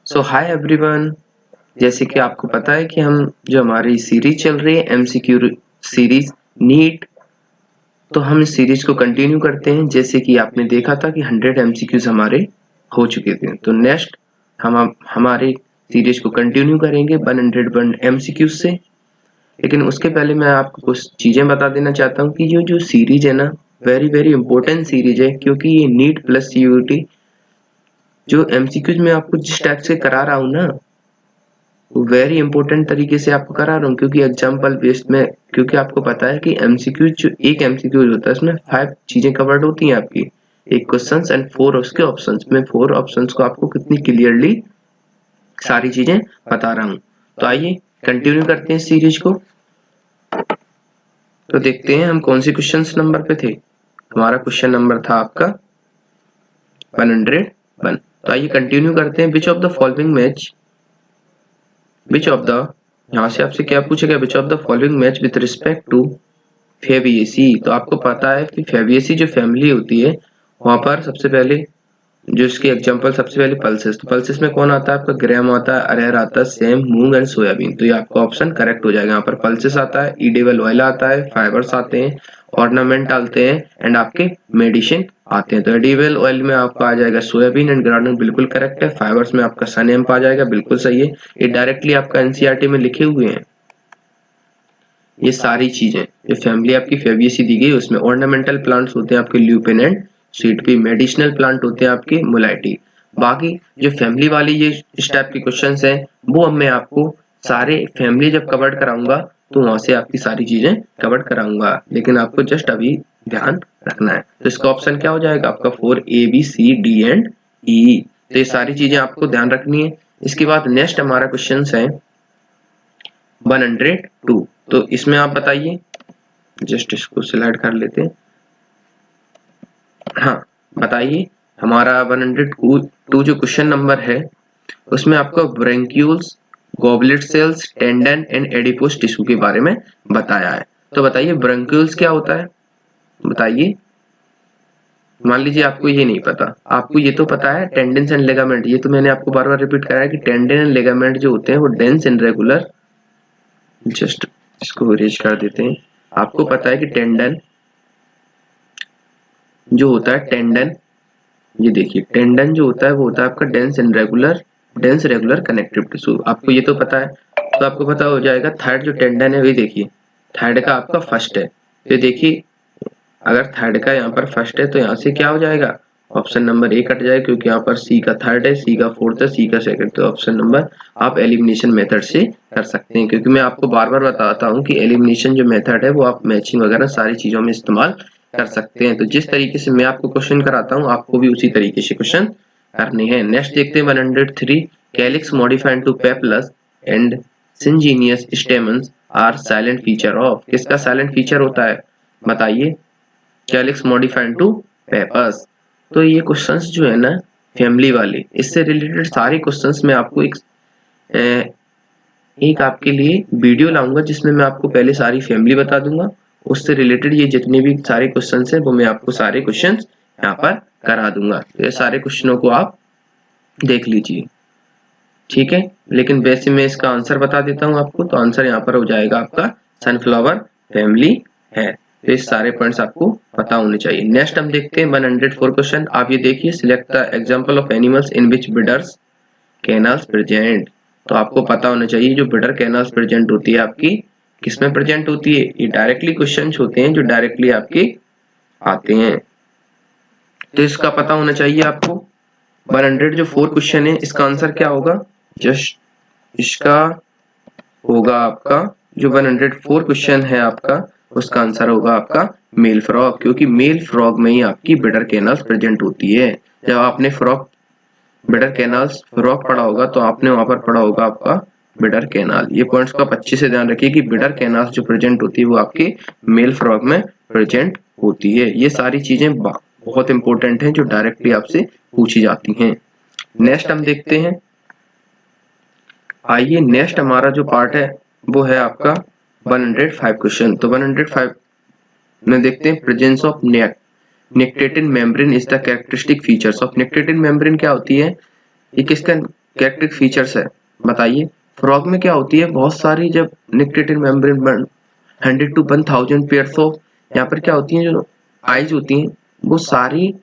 सो hi everyone. जैसे कि आपको पता है कि हम जो हमारी सीरीज चल रही है एमसीक्यू सीरीज नीट, तो हम इस सीरीज को कंटिन्यू करते हैं। जैसे कि आपने देखा था कि 100 एमसीक्यूज हमारे हो चुके थे, तो नेक्स्ट हम हमारे सीरीज को कंटिन्यू करेंगे 101 एमसीक्यूज से। लेकिन उसके पहले मैं आपको कुछ चीजें बता देना चाहता हूँ कि जो सीरीज है ना, वेरी वेरी इंपॉर्टेंट सीरीज है, क्योंकि ये नीट प्लस सीयूटी जो एमसीक्यूज में आपको जिस टाइप से करा रहा हूँ ना, वेरी इंपॉर्टेंट तरीके से आपको करा रहा हूँ, क्योंकि एग्जाम्पल बेस्ड में, क्योंकि आपको पता है कि एमसीक्यू जो एक एमसीक्यू होता है उसमें 5 चीजें कवर्ड होती हैं आपकी, एक क्वेश्चंस एंड 4 उसके ऑप्शंस में। 4 ऑप्शंस को आपको कितनी क्लियरली सारी चीजें बता रहा हूँ। तो आइए कंटिन्यू करते हैं सीरीज को। तो देखते हैं हम कौन सी क्वेश्चन नंबर पे थे। हमारा क्वेश्चन नंबर था आपका 101। तो आइए कंटिन्यू करते हैं। Which of the following match which of the यहाँ से आपसे क्या पूछेगा, which of the following match with respect to Fabaceae. तो आपको पता है कि फेबियेसी जो फैमिली होती है, वहां पर सबसे पहले जो इसके एग्जांपल, सबसे पहले पल्सेस। तो पल्सेस में कौन आता है आपका, ग्राम आता है, अरहर आता है, सेम, मूंग एंड सोयाबीन। तो ये आपका ऑप्शन करेक्ट हो जाएगा। यहाँ पर पल्सेस आता है, ईडिबल ऑयल आता है, फाइबर्स आते हैं, ऑर्नामेंट आते हैं एंड आपके मेडिसिन आते हैं। तो एडिबल ऑयल में आपका आ जाएगा सोयाबीन एंड ग्राउंडनट, बिल्कुल करेक्ट है। फाइबर्स में आपका सनएम्प आ जाएगा, बिल्कुल सही है। ये डायरेक्टली आपका एनसीईआरटी में लिखे हुए हैं ये सारी चीजें। जो फैमिली आपकी फेबियेसी दी गई उसमें ऑर्नामेंटल प्लांट्स होते हैं आपके lupin and sweet pea, medicinal plant होते हैं आपके मुलाइटी। बाकी जो फैमिली वाली ये इस टाइप के क्वेश्चंस हैं, वो अब मैं आपको सारे फैमिली जब कवर कराऊंगा तो वहां से आपकी सारी चीजें कवर कराऊंगा, लेकिन आपको जस्ट अभी ध्यान रखना है। तो इसका ऑप्शन क्या हो जाएगा आपका 4 A B C D and E। तो ये सारी चीजें आपको ध्यान रखनी है। इसके बाद नेक्स्ट हमारा क्वेश्चन है 102। तो इसमें आप बताइए, जस्ट इसको सिलेक्ट कर लेते हैं। हाँ बताइए, हमारा 102 जो क्वेश्चन नंबर है उसमें आपको bronchioles, goblet cells, tendon and adipose tissue के बारे में बताया है। तो बताइए ब्रेंक्यूल्स क्या होता है, बताइए। मान लीजिए आपको ये नहीं पता, आपको ये तो पता है टेंडन्स एंड लिगामेंट, ये तो मैंने आपको बार बार रिपीट कराया कि टेंडन एंड लिगामेंट जो होते हैं वो डेंस एंड रेगुलर, जस्ट इसको इरेज कर देते हैं। आपको पता है कि टेंडन जो होता है, टेंडन, ये देखिए टेंडन जो होता है वो होता है आपका डेंस रेगुलर कनेक्टिव टिश्यू, आपको ये तो पता है। तो आपको पता हो जाएगा थर्ड जो टेंडन है, ये देखिए थर्ड का आपका फर्स्ट है। तो देखिए अगर थर्ड का यहाँ पर फर्स्ट है तो यहाँ से क्या हो जाएगा, ऑप्शन नंबर ए कट जाएगा, क्योंकि यहाँ पर सी का थर्ड है, सी का फोर्थ है, सी का सेकंड। तो ऑप्शन नंबर आप एलिमिनेशन मेथड से कर सकते हैं, क्योंकि मैं आपको बार बार बताता हूँ कि एलिमिनेशन जो मेथड है वो आप मैचिंग वगैरह सारी चीजों में इस्तेमाल कर सकते हैं। तो जिस तरीके से मैं आपको क्वेश्चन कराता हूँ आपको भी उसी तरीके से क्वेश्चन करने हैं। नेक्स्ट देखते हैं 103। Calyx modified to pappus and syngenesious stamens are silent feature of. किसका साइलेंट फीचर होता है बताइए, कैलिक्स मॉडिफाइड टू पेपर्स। तो ये क्वेश्चंस जो है ना फैमिली वाले, इससे रिलेटेड सारे क्वेश्चंस मैं आपको एक आपके लिए वीडियो लाऊंगा जिसमें मैं आपको पहले सारी फैमिली बता दूंगा, उससे रिलेटेड ये जितने भी सारे क्वेश्चंस हैं वो मैं आपको सारे क्वेश्चंस यहाँ पर करा दूंगा। तो ये सारे क्वेश्चनों को आप देख लीजिए, ठीक है। लेकिन वैसे मैं इसका आंसर बता देता हूँ आपको। तो आंसर यहाँ पर हो जाएगा आपका सनफ्लावर फैमिली है। तो इस सारे पॉइंट्स आपको पता होने चाहिए। नेक्स्ट हम देखते हैं 104 क्वेश्चन। आप ये देखिए, select the example of animals in which bidders canals present. तो आपको पता होना चाहिए जो बिडर कैनाल्स प्रेजेंट होती है आपकी किसमें प्रेजेंट होती है। ये डायरेक्टली क्वेश्चन होते हैं जो डायरेक्टली आपके आते हैं, तो इसका पता होना चाहिए आपको। 100 जो 4 क्वेश्चन है इसका आंसर क्या होगा, जस्ट इसका होगा आपका जो 104 क्वेश्चन है आपका, उसका आंसर होगा आपका मेल फ्रॉग, क्योंकि मेल फ्रॉग में ही आपकी बिडर कैनाल्स प्रेजेंट होती है। जब आपने फ्रॉग बिडर कैनाल्स फ्रॉग पढ़ा होगा तो आपने वहां पर पढ़ा होगा आपका बिडर कैनाल। ये पॉइंट्स का आप अच्छे से ध्यान रखिए कि बिडर कैनाल्स जो प्रेजेंट होती है वो आपके मेल फ्रॉग में प्रेजेंट होती है। ये सारी चीजें बहुत इंपॉर्टेंट हैं जो डायरेक्टली आपसे पूछी जाती हैं। नेक्स्ट हम देखते हैं, आइए नेक्स्ट हमारा जो पार्ट है वो है आपका 105 क्वेश्चन। तो 105 में देखते हैं presence of nictitating membrane is the characteristic features of. Nictitating membrane क्या होती है, ये किसका कैरेक्टरिस्टिक फीचर्स है। बताइए फ्रॉग में क्या होती है, बहुत सारी जब निक्टेटेड मेम्ब्रेन बन 100 to 1000 पेयर्स ऑफ यहाँ पर क्या होती है, जो आईज होती हैं वो सारी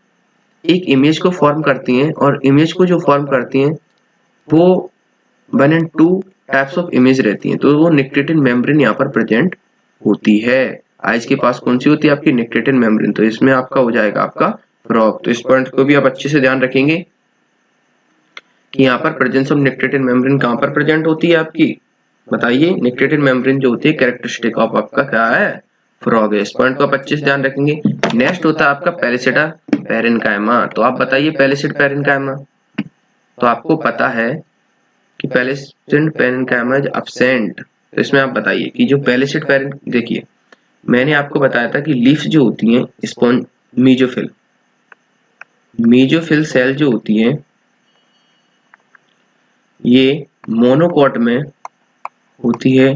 एक इमेज को फॉर्म करती हैं, और इमेज को जो फॉर्म करती हैं वो 1 and 2 टाइप्स ऑफ इमेज रहती हैं। तो वो निक्टेटेड मेम्ब्रेन यहाँ पर प्रेजेंट होती है। आइज के पास कौन सी होती है आपकी निक्टेटेड मेम्ब्रेन, तो इसमें आपका हो जाएगा आपका फ्रॉग। तो इस पॉइंट को भी आप अच्छे से ध्यान रखेंगे कि यहाँ पर प्रेजेंस ऑफ निक्टेटेड मेम्ब्रेन कहाँ पर प्रेजेंट होती है आपकी। बताइए निक्टेटेड मेम्ब्रेन जो होती है कैरेक्टरिस्टिक ऑफ आपका क्या है, फ्रॉग है। इस पॉइंट को आप अच्छे से ध्यान रखेंगे। नेक्स्ट होता है आपका पैलिसेडा पैरेन्काइमा। तो आप बताइए पैलिसेड पैरेन्काइमा, तो आपको पता है कि पैलिसेड पैरेन्काइमा इज एब्सेंट। तो इसमें आप बताइए कि जो पैलिसेड पैरेन, देखिए मैंने आपको बताया था कि लीफ जो होती हैं स्पॉन्ज मीजोफिल सेल जो होती हैं ये मोनोकॉट में होती है,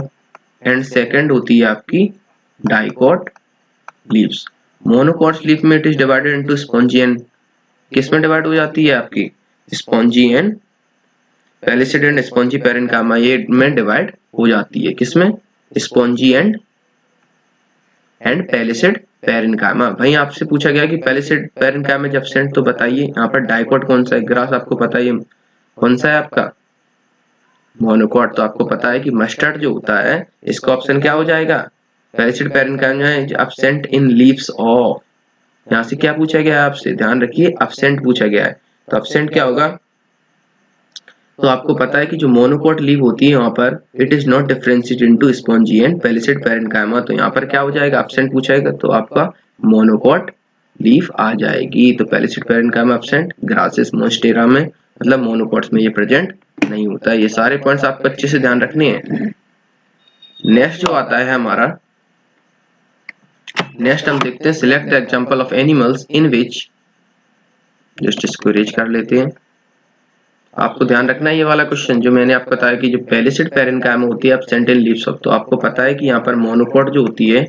एंड सेकंड होती है आपकी डाइकॉट लीव्स। मोनोकॉट लीफ में it is divided into spongy and, किस में डिवाइड हो जाती है आपकी spongy and palisade and spongy parenchyma, ये में डिवाइड हो जाती है। किसमें, स्पॉन्जी एंड पैलिसेड पैरेन्काइमा। भाई आपसे पूछा गया कि पैलिसेड पैरेन्काइमा जब एब्सेंट, तो बताइए यहाँ पर डाइकॉट कौन सा है, ग्रास आपको पता है कौन सा है आपका मोनोकॉट। तो आपको पता है कि मस्टर्ड जो होता है इसका ऑप्शन क्या हो जाएगा, पैलिसेड पैरेन्काइमा है एब्सेंट इन लीव्स ऑफ। यहाँ से क्या पूछा गया है आपसे, ध्यान रखिए एब्सेंट पूछा गया है, तो एब्सेंट क्या होगा। तो आपको पता है कि जो मोनोकॉट लीव होती है यहाँ पर it is not differentiated into spongy and palisade parenchyma. तो यहाँ पर क्या हो जाएगा, एब्सेंट पूछाएगा तो आपका मोनोकॉट लीफ आ जाएगी। तो palisade parenchyma absent, grasses monstera में मतलब मोनोकॉट्स में ये प्रेजेंट नहीं होता है। ये सारे पॉइंट्स आपको अच्छे से ध्यान रखने हैं। नेक्स्ट जो आता है हमारा, नेक्स्ट हम देखते हैं select the example of animals in which, just इसको इरेज कर लेते हैं। आपको ध्यान रखना है ये वाला क्वेश्चन जो मैंने आपको बताया कि जो पैलिसेड पैरेन्काइमा होती है एब्सेंट इन लीव्स ऑफ। तो आपको पता है कि यहाँ पर मोनोकॉट जो होती है,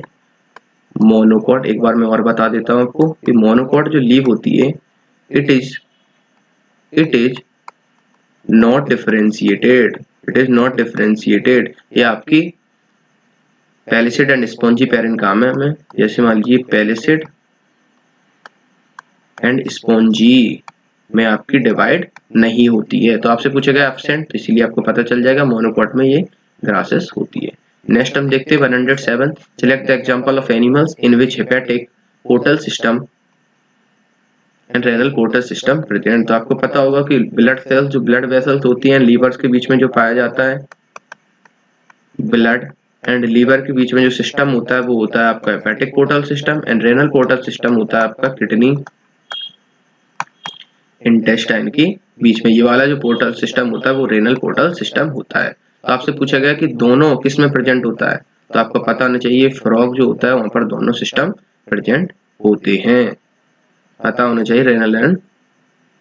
मोनोकॉट एक बार मैं और बता देता हूँ आपको कि मोनोकॉट जो लीव होती है इट इज नॉट डिफरेंशिएटेड, ये आपकी पैलिसेड एंड स्पॉन्जी पैरेन्काइमा में, जैसे मान लीजिए पैलिसेड एंड स्पॉन्जी में आपकी डिवाइड नहीं होती है। तो आपसे पूछेगा एब्सेंट, तो इसीलिए आपको पता चल जाएगा मोनोकॉट में ये ग्रासेस होती है। नेक्स्ट हम देखते हैं 107 select the example of animals in which hepatic portal system and renal portal system present. तो आपको पता होगा कि ब्लड सेल्स जो ब्लड वेसल्स होती हैं लीवर्स के बीच में जो पाया जाता है, ब्लड एंड लीवर के बीच में जो सिस्टम होता है वो होता है आपका hepatic portal system, and renal portal system होता है आपका किडनी इंटेस्टाइन के बीच में। ये वाला जो पोर्टल सिस्टम होता है वो रेनल पोर्टल सिस्टम होता है। तो आपसे पूछा गया कि दोनों किस में प्रेजेंट होता है, तो आपको पता होना चाहिए फ्रॉग जो होता है वहां पर दोनों सिस्टम प्रेजेंट होते हैं, पता होना चाहिए renal and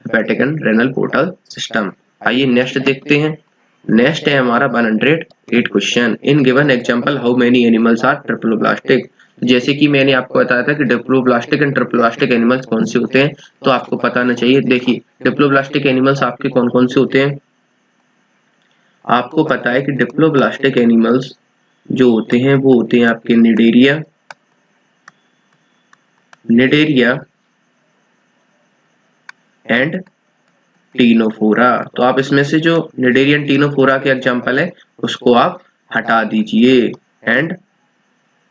hepatic and renal portal system. आइए नेक्स्ट देखते हैं। नेक्स्ट है हमारा 108 question, in given example how many animals are triploblastic. जैसे कि मैंने आपको बताया था कि डिप्लोब्लास्टिक एंड ट्रिप्लोब्लास्टिक एनिमल्स कौन से होते हैं, तो आपको पता होना चाहिए। देखिए डिप्लोब्लास्टिक एनिमल्स आपके कौन कौन से होते हैं, आपको पता है कि डिप्लोब्लास्टिक एनिमल्स जो होते हैं वो होते हैं आपके निडेरिया एंड टीनोफोरा। तो आप इसमें से जो निडेरियन टीनोफोरा के एग्जांपल है उसको आप हटा दीजिए। एंड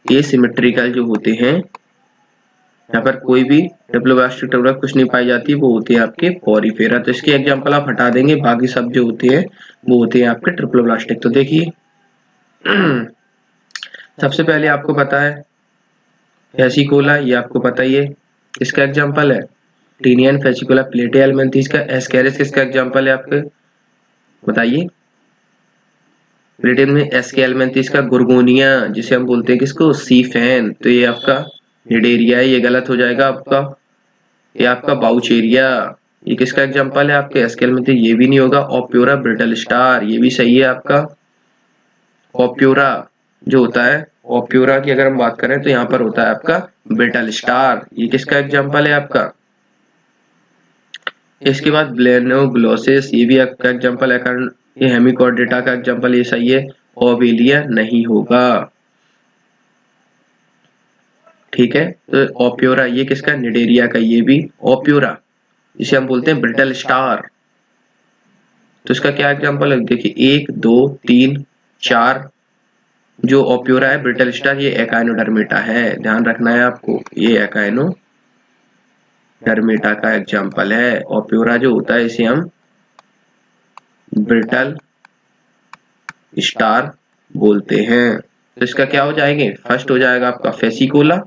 एसिमेट्रिकल जो होते हैं, यहाँ पर कोई भी डिप्लोब्लास्टिक टर्मिनल कुछ नहीं पाई जाती, वो होते हैं आपके पॉरीफेरा। तो इसके एग्जांपल आप हटा देंगे, बाकी सब जो होते हैं वो होते हैं आपके ट्रिप्लोब्लास्टिक। तो देखिए सबसे पहले आपको पता है फेसिकोला, ये आपको पता ही है, इसका एग्जांपल है टीनियन फेसिकोला प्लेटे एलमेंथिस का। एस्केरिस किसका एग्जांपल है आपके बताइए, ब्रिटेन में एसके एलमेंथिस का। गुरगोनिया जिसे हम बोलते हैं किसको, सी फैन, तो ये आपका निडेरिया है, ये गलत हो जाएगा आपका। ये आपका बाउचेरिया, ये किसका एग्जांपल है आपके एसके एलमेंथिस, ये भी नहीं होगा। ओप्योरा ब्रिटल स्टार, ये भी सही है आपका। ओप्योरा जो होता है, ओप्योरा की अगर हम बात करें तो यहाँ पर होता है आपका ब्रिटल स्टार, ये किसका एग्जांपल है आपका इसके बाद ब्लेनोग्लोसिस, ये भी आपका एग्जाम्पल है, कारण ये हेमिकॉर्डेटा का एग्जाम्पल ये सही है। ओवेलिया नहीं होगा, ठीक है। तो ओप्योरा ये किसका, निडेरिया का, ये भी ओप्योरा, इसे हम बोलते हैं ब्रिटल स्टार। तो इसका क्या एग्जाम्पल है, देखिए 1 2 3 4, जो ओप्योरा है ब्रिटल स्टार ये एकाइनोडर्मेटा है, ध्यान रखना है आपको, ये एकाइनोडर्मेटा का एग्जाम्पल है। ओप्योरा जो होता है इसे हम ब्रिटल स्टार बोलते हैं। तो इसका क्या हो जाएंगे, फर्स्ट हो जाएगा आपका फेसिकोला,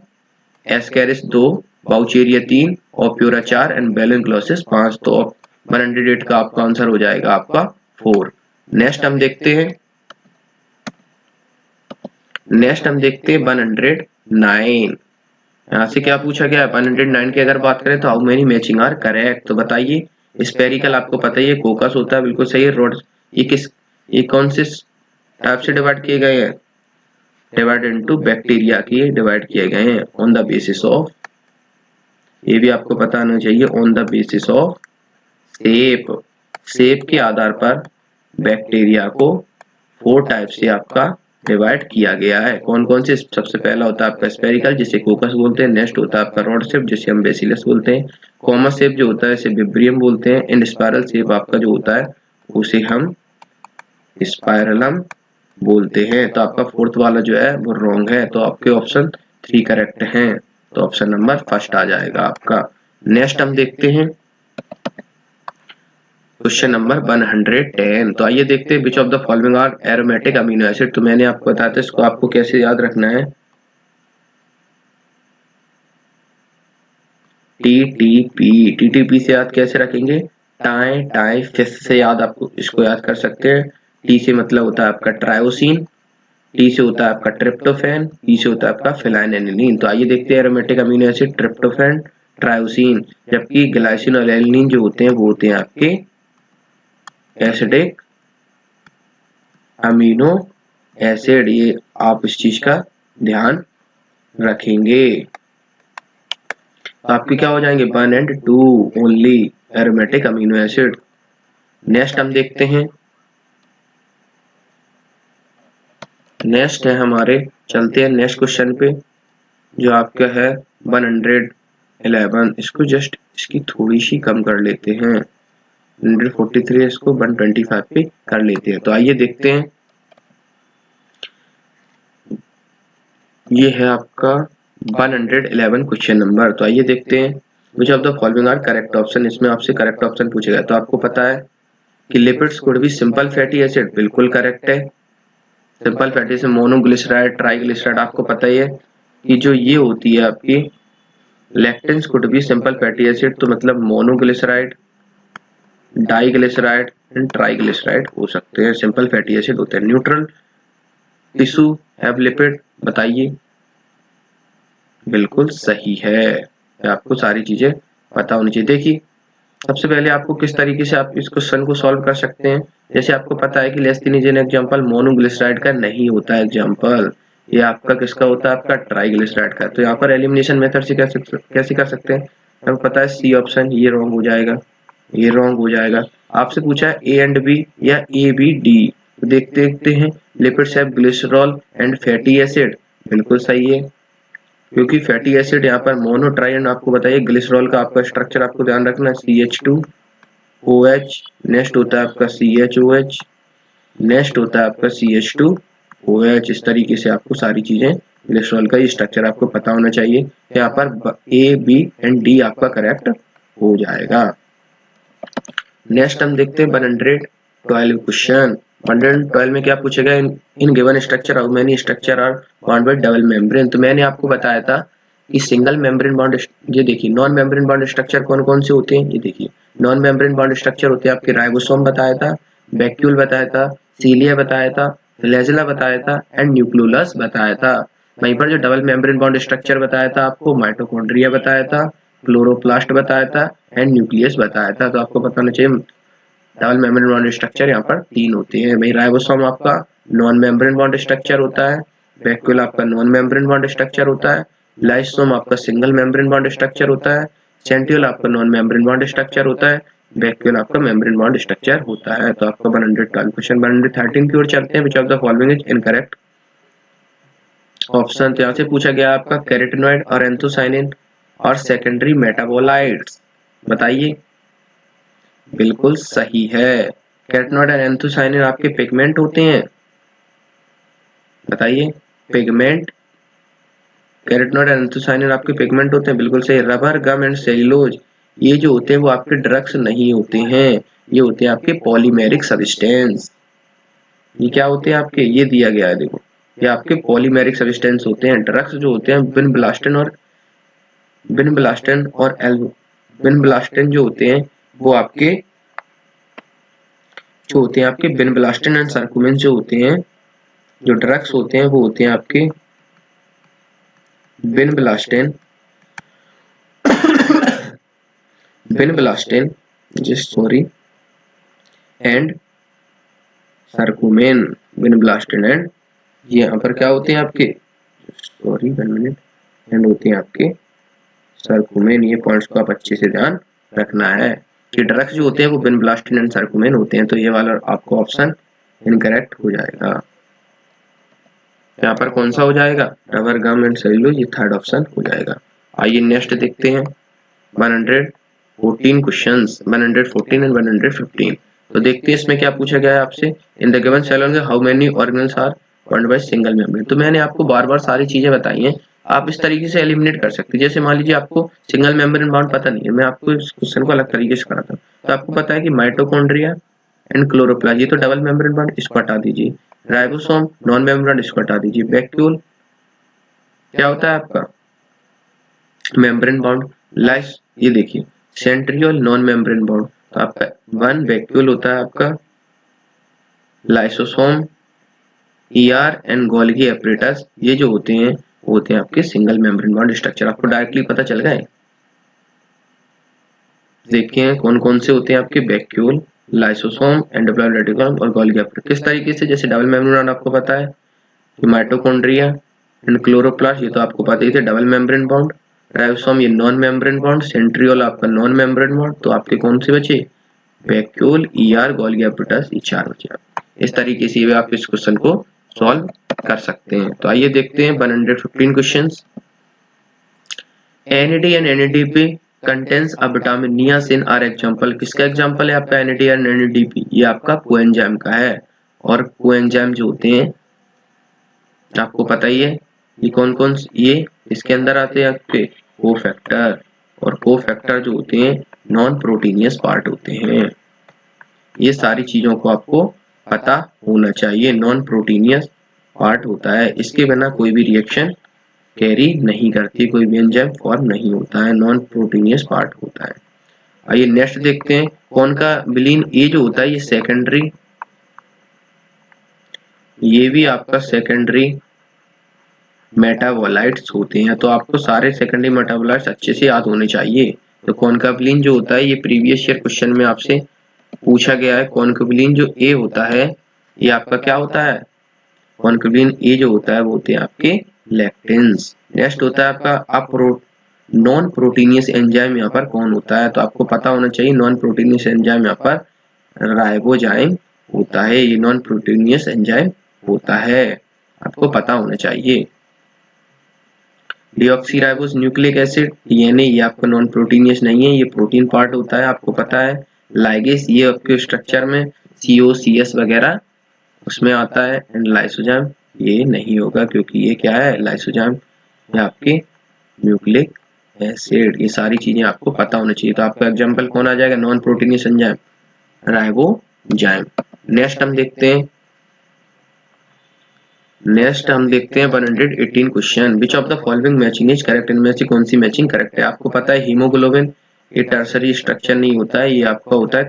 एस्केरिस 2, बाउचेरिया 3, ओप्योरा 4 एंड बेलेनग्लोसिस 5। तो 108 का आपका आंसर हो जाएगा आपका 4। नेक्स्ट हम देखते हैं 109। यहाँ से क्या पूछा गया है, 109 की अगर बात करें तो how many matching are correct. तो बताइए, स्पेरिकल आपको पता ही है, कोकस होता है, बिल्कुल सही है। रोड ये कौन से टाइप से डिवाइड किए गए हैं, डिवाइड इनटू बैक्टीरिया की डिवाइड किए गए हैं ऑन द बेसिस ऑफ, ये भी आपको पता होना चाहिए, on the basis of shape के आधार पर बैक्टीरिया को 4 टाइप से आपका डिवाइड किया गया है। कौन कौन से, सबसे पहला होता है आपका स्पेरिकल जिसे कोकस बोलते हैं, नेक्स्ट होता है आपका रॉड शेप जिसे हम बेसिलस बोलते हैं, कॉमन शेप जो होता है इसे विब्रियम बोलते हैं, एंड स्पाइरल शेप आपका जो होता है उसे हम स्पाइरलम बोलते हैं। तो आपका फोर्थ वाला जो है वो रॉन्ग है, तो आपके ऑप्शन 3 करेक्ट हैं, तो ऑप्शन नंबर फर्स्ट आ जाएगा आपका। नेक्स्ट हम देखते हैं क्वेश्चन नंबर 110। तो आइए देखते हैं, which of the following are aromatic amino acid. तो मैंने आपको बताया था इसको आपको कैसे याद रखना है, टीटीपी से याद कैसे रखेंगे, टाई फिश से याद आपको इसको याद कर सकते हैं। टी से मतलब होता है आपका ट्रायोसिन, टी से होता है आपका ट्रिप्टोफैन, पी से होता है आपका फिनाइलएलानिन। तो आइए देखते हैं aromatic amino acid tryptophan, tyrosine, जबकि ग्लाइसिन और एलानिन जो होते हैं वो होते हैं आपके एसिडिक अमीनो एसिड। ये आप इस चीज का ध्यान रखेंगे। आपके क्या हो जाएंगे 1 and 2 only aromatic amino acid. Next हम देखते हैं, नेक्स्ट है हमारे, चलते हैं नेक्स्ट क्वेश्चन पे जो आपका है 111। इसको जस्ट इसकी थोड़ी सी कम कर लेते हैं, 143 इसको 125 पे कर लेते हैं। तो आइए देखते हैं, ये है आपका 111 क्वेश्चन नंबर। तो आइए देखते हैं, which of the following are correct option. इसमें आपसे करेक्ट ऑप्शन पूछेगा। तो आपको पता है कि lipids could be simple fatty acid, बिल्कुल करेक्ट है। Simple fatty acid monoglyceride, triglyceride, आपको पता ही है कि जो ये होती है आपकी लैक्टेंस could be simple fatty acid, तो मतलब मोनोग्लिसराइड, डाइग्लिसराइड एंड ट्राइग्लिसराइड हो सकते हैं, सिंपल फैटी एसिड होते हैं। न्यूट्रल टिश्यू हैव लिपिड, बताइए, बिल्कुल सही है। आपको सारी चीजें पता होनी चाहिए। देखिए, सबसे पहले आपको किस तरीके से आप इस क्वेश्चन को सॉल्व कर सकते हैं। जैसे आपको पता है कि लेस्थिनिजन एग्जांपल मोनोग्लिसराइड का नहीं होता है एग्जांपल, ये आपका किसका होता है, आपका ट्राइग्लिसराइड का। तो यहाँ पर एलिमिनेशन मेथड से कैसे कर सकते हैं, हमें पता है सी ऑप्शन, ये रॉन्ग हो जाएगा, ये रॉन्ग हो जाएगा। आपसे पूछा है ए एंड बी या ए बी डी, तो देखते देखते हैं, lipids have glycerol and fatty acid, बिल्कुल सही है, क्योंकि फैटी एसिड यहाँ पर मोनो ट्राई एंड आपको बताइए ग्लिसरॉल का आपका स्ट्रक्चर आपको ध्यान रखना है, CH2OH, नेक्स्ट होता है आपका CHOH, नेक्स्ट होता है आपका CH2OH। इस तरीके से आपको सारी चीजें ग्लिसरॉल का स्ट्रक्चर आपको पता होना चाहिए। यहाँ पर ए बी एंड डी आपका करेक्ट हो जाएगा। नेक्स्ट हम देखते हैं 112 क्वेश्चन। 112 में क्या पूछेगा, in given structure how many structure are bound by double membrane. तो मैंने आपको बताया था कि सिंगल मेम्ब्रेन बॉन्ड, ये देखिए नॉन मेम्ब्रेन बॉन्ड स्ट्रक्चर कौन कौन से होते हैं, ये देखिए नॉन मेम्ब्रेन बॉन्ड स्ट्रक्चर होते हैं आपके राइबोसोम बताया था, वैक्यूल बताया था, सीलिया बताया था, फ्लैजेला बताया था एंड न्यूक्लियोलस बताया था। वहीं पर जो डबल मेम्ब्रेन बॉन्ड स्ट्रक्चर बताया था आपको, माइटोकॉन्ड्रिया बताया था, क्लोरोप्लास्ट बताया था एंड न्यूक्लियस बताया था। तो आपको पता होना चाहिए डबल मेम्ब्रेन बॉन्ड स्ट्रक्चर यहाँ पर 3 होते हैं। वही राइबोसोम आपका नॉन मेम्ब्रेन बॉन्ड स्ट्रक्चर होता है, वैक्यूल आपका नॉन मेम्ब्रेन बॉन्ड स्ट्रक्चर होता है, लाइसोम आपका सिंगल मेम्ब्रेन बॉन्ड स्ट्रक्चर होता है, सेंट्रियोल आपका नॉन मेम्ब्रेन बॉन्ड स्ट्रक्चर होता है, वैक्यूल आपका मेम्ब्रेन बॉन्ड स्ट्रक्चर होता है। तो आपका 112 क्वेश्चन 113 की ओर चलते हैं। Which of the following is incorrect? Option तो यहाँ से पूछा गया आपका कैरोटीनॉइड और एंथोसाइनिन और सेकेंडरी मेटाबोलाइट्स, बताइए। बिल्कुल सही है। कैरोटीनॉइड और एंथोसाइनिन आपके पिगमेंट होते हैं, बताइए। पिगमेंट, कैरोटीनॉइड और एंथोसाइनिन आपके पिगमेंट होते हैं, बिल्कुल सही। रबर, गम एंड सेल्यूलोज ये जो होते हैं वो आपके ड्रग्स नहीं होते हैं, ये होते हैं आपके पॉलीमेरिक सब्सटेंस। ये क्या होते हैं आपके, ये दिया गया है देखो, ये आपके पॉलीमेरिक सब्सटेंस होते हैं। ड्रग्स जो होते हैं विनब्लास्टिन जो होते हैं वो आपके विनब्लास्टिन एंड सर्कुमेन जो होते हैं, जो ड्रग्स होते हैं वो होते हैं आपके विनब्लास्टिन एंड सर्कुमेन। विनब्लास्टिन एंड, ये यहाँ पर क्या होते हैं आपके, एंड होते हैं आपके सर्कुमेन। ये पॉइंट्स को आप अच्छे से ध्यान रखना है कि ड्रग्स जो होते हैं वो विनब्लास्टिन एंड सर्कुमेन होते हैं। तो ये वाला आपको ऑप्शन इनकरेक्ट हो जाएगा। यहाँ पर कौन सा हो जाएगा, रबर, गम एंड सेल्यूलोज, ये थर्ड ऑप्शन हो जाएगा। आइए नेक्स्ट देखते हैं 114 क्वेश्चंस 114 एंड 115। तो देखते हैं इसमें क्या पूछा गया है आपसे। In the given cell how many organelles are bound by single membrane. तो मैंने आपको बार बार सारी चीजें बताई हैं, आप इस तरीके से एलिमिनेट कर सकते हैं। जैसे मान लीजिए आपको सिंगल मेम्ब्रेन बॉन्ड पता नहीं है, मैं आपको इस क्वेश्चन को अलग तरीके से कराता हूँ। तो आपको पता है कि माइटोकॉन्ड्रिया एंड क्लोरोप्लास्ट ये तो डबल मेम्ब्रेन बॉन्ड, इसको हटा दीजिए। राइबोसोम नॉन मेम्ब्रेन, इसको हटा दीजिए। वैक्यूल क्या होता है आपका, मेम्ब्रेन बॉन्ड। लाइस, ये देखिए सेंट्रियोल नॉन मेम्ब्रेन बॉन्ड। तो आपका वन वैक्यूल होता है आपका lysosome, ER and Golgi apparatus, ये जो होते हैं वो होते हैं आपके सिंगल मेम्ब्रेन बॉन्ड स्ट्रक्चर। आपको डायरेक्टली पता चल गए। देखिए कौन कौन से होते हैं आपके, वैक्यूल, लाइसोसोम, एंडोप्लाज्मिक रेटिकुलम और गोल्गी एपरेटस। किस तरीके से, जैसे डबल मेम्ब्रेन बॉन्ड आपको पता है कि माइटोकॉन्ड्रिया एंड क्लोरोप्लास्ट, ये तो आपको पता ही थे डबल मेम्ब्रेन बॉन्ड। राइबोसोम ये नॉन मेम्ब्रेन बॉन्ड, सेंट्रियोल आपका नॉन मेम्ब्रेन बॉन्ड। तो आपके कौन से बचे, वैक्यूल, ईआर, गोल्गी एपरेटस, ये चार बचे। इस तरीके से आप इस क्वेश्चन को सॉल्व कर सकते हैं। तो आइए देखते हैं 115 questions. NAD and NADP contains a vitamin niacin are example. किसका एग्जांपल है आपका NAD एंड NADP, ये आपका कोएंजाइम का है। और कोएंजाइम जो होते हैं आपको पता ही है, ये कौन कौन ये इसके अंदर आते हैं आपके कोफैक्टर, और कोफैक्टर जो होते हैं नॉन प्रोटीनियस पार्ट होते हैं। ये सारी चीजों को आपको पता होना चाहिए। नॉन प्रोटीनियस पार्ट होता है, इसके बिना कोई भी रिएक्शन कैरी नहीं करती, कोई भी एंजाइम फॉर्म नहीं होता है, नॉन प्रोटीनियस पार्ट होता है। आइए नेक्स्ट देखते हैं कौन का बिलीन, ये जो होता है ये सेकेंडरी, ये भी आपका सेकेंडरी मेटाबोलाइट्स होते हैं। तो आपको सारे सेकेंडरी मेटाबोलाइट्स अच्छे से याद होने चाहिए। तो कॉन्काबिलिन जो होता है ये प्रीवियस ईयर क्वेश्चन में आपसे पूछा गया है। कॉन्काबिलिन जो ए होता है ये आपका क्या होता है, कॉन्काबिलिन ए जो होता है वो होते हैं आपके लैक्टिन्स। नेक्स्ट होता है आपका नॉन प्रोटीनियस एंजाइम, यहाँ पर कौन होता है, तो आपको पता होना चाहिए नॉन प्रोटीनियस एंजाइम यहाँ पर राइबोजाइम होता है। ये नॉन प्रोटीनियस एंजाइम होता है, आपको पता होना चाहिए। डीऑक्सीराइबोस न्यूक्लिक एसिड DNA, ये आपका नॉन प्रोटीनियस नहीं है, ये प्रोटीन पार्ट होता है, आपको पता है। लाइगेस ये आपके स्ट्रक्चर में COCS वगैरह उसमें आता है। एंड लाइसोजाइम ये नहीं होगा क्योंकि ये क्या है, लाइसोजाइम ये आपके न्यूक्लिक एसिड। ये सारी चीजें आपको पता होनी चाहिए। तो आपका एग्जांपल कौन आ जाएगा, non proteinaceous enzyme ribozyme. Next हम देखते हैं 118 question. Which of the following matching is correct, इनमें से कौन सी मैचिंग करेक्ट है। आपको पता है हीमोग्लोबिन ये टर्सरी स्ट्रक्चर नहीं होता है, ये आपका होता है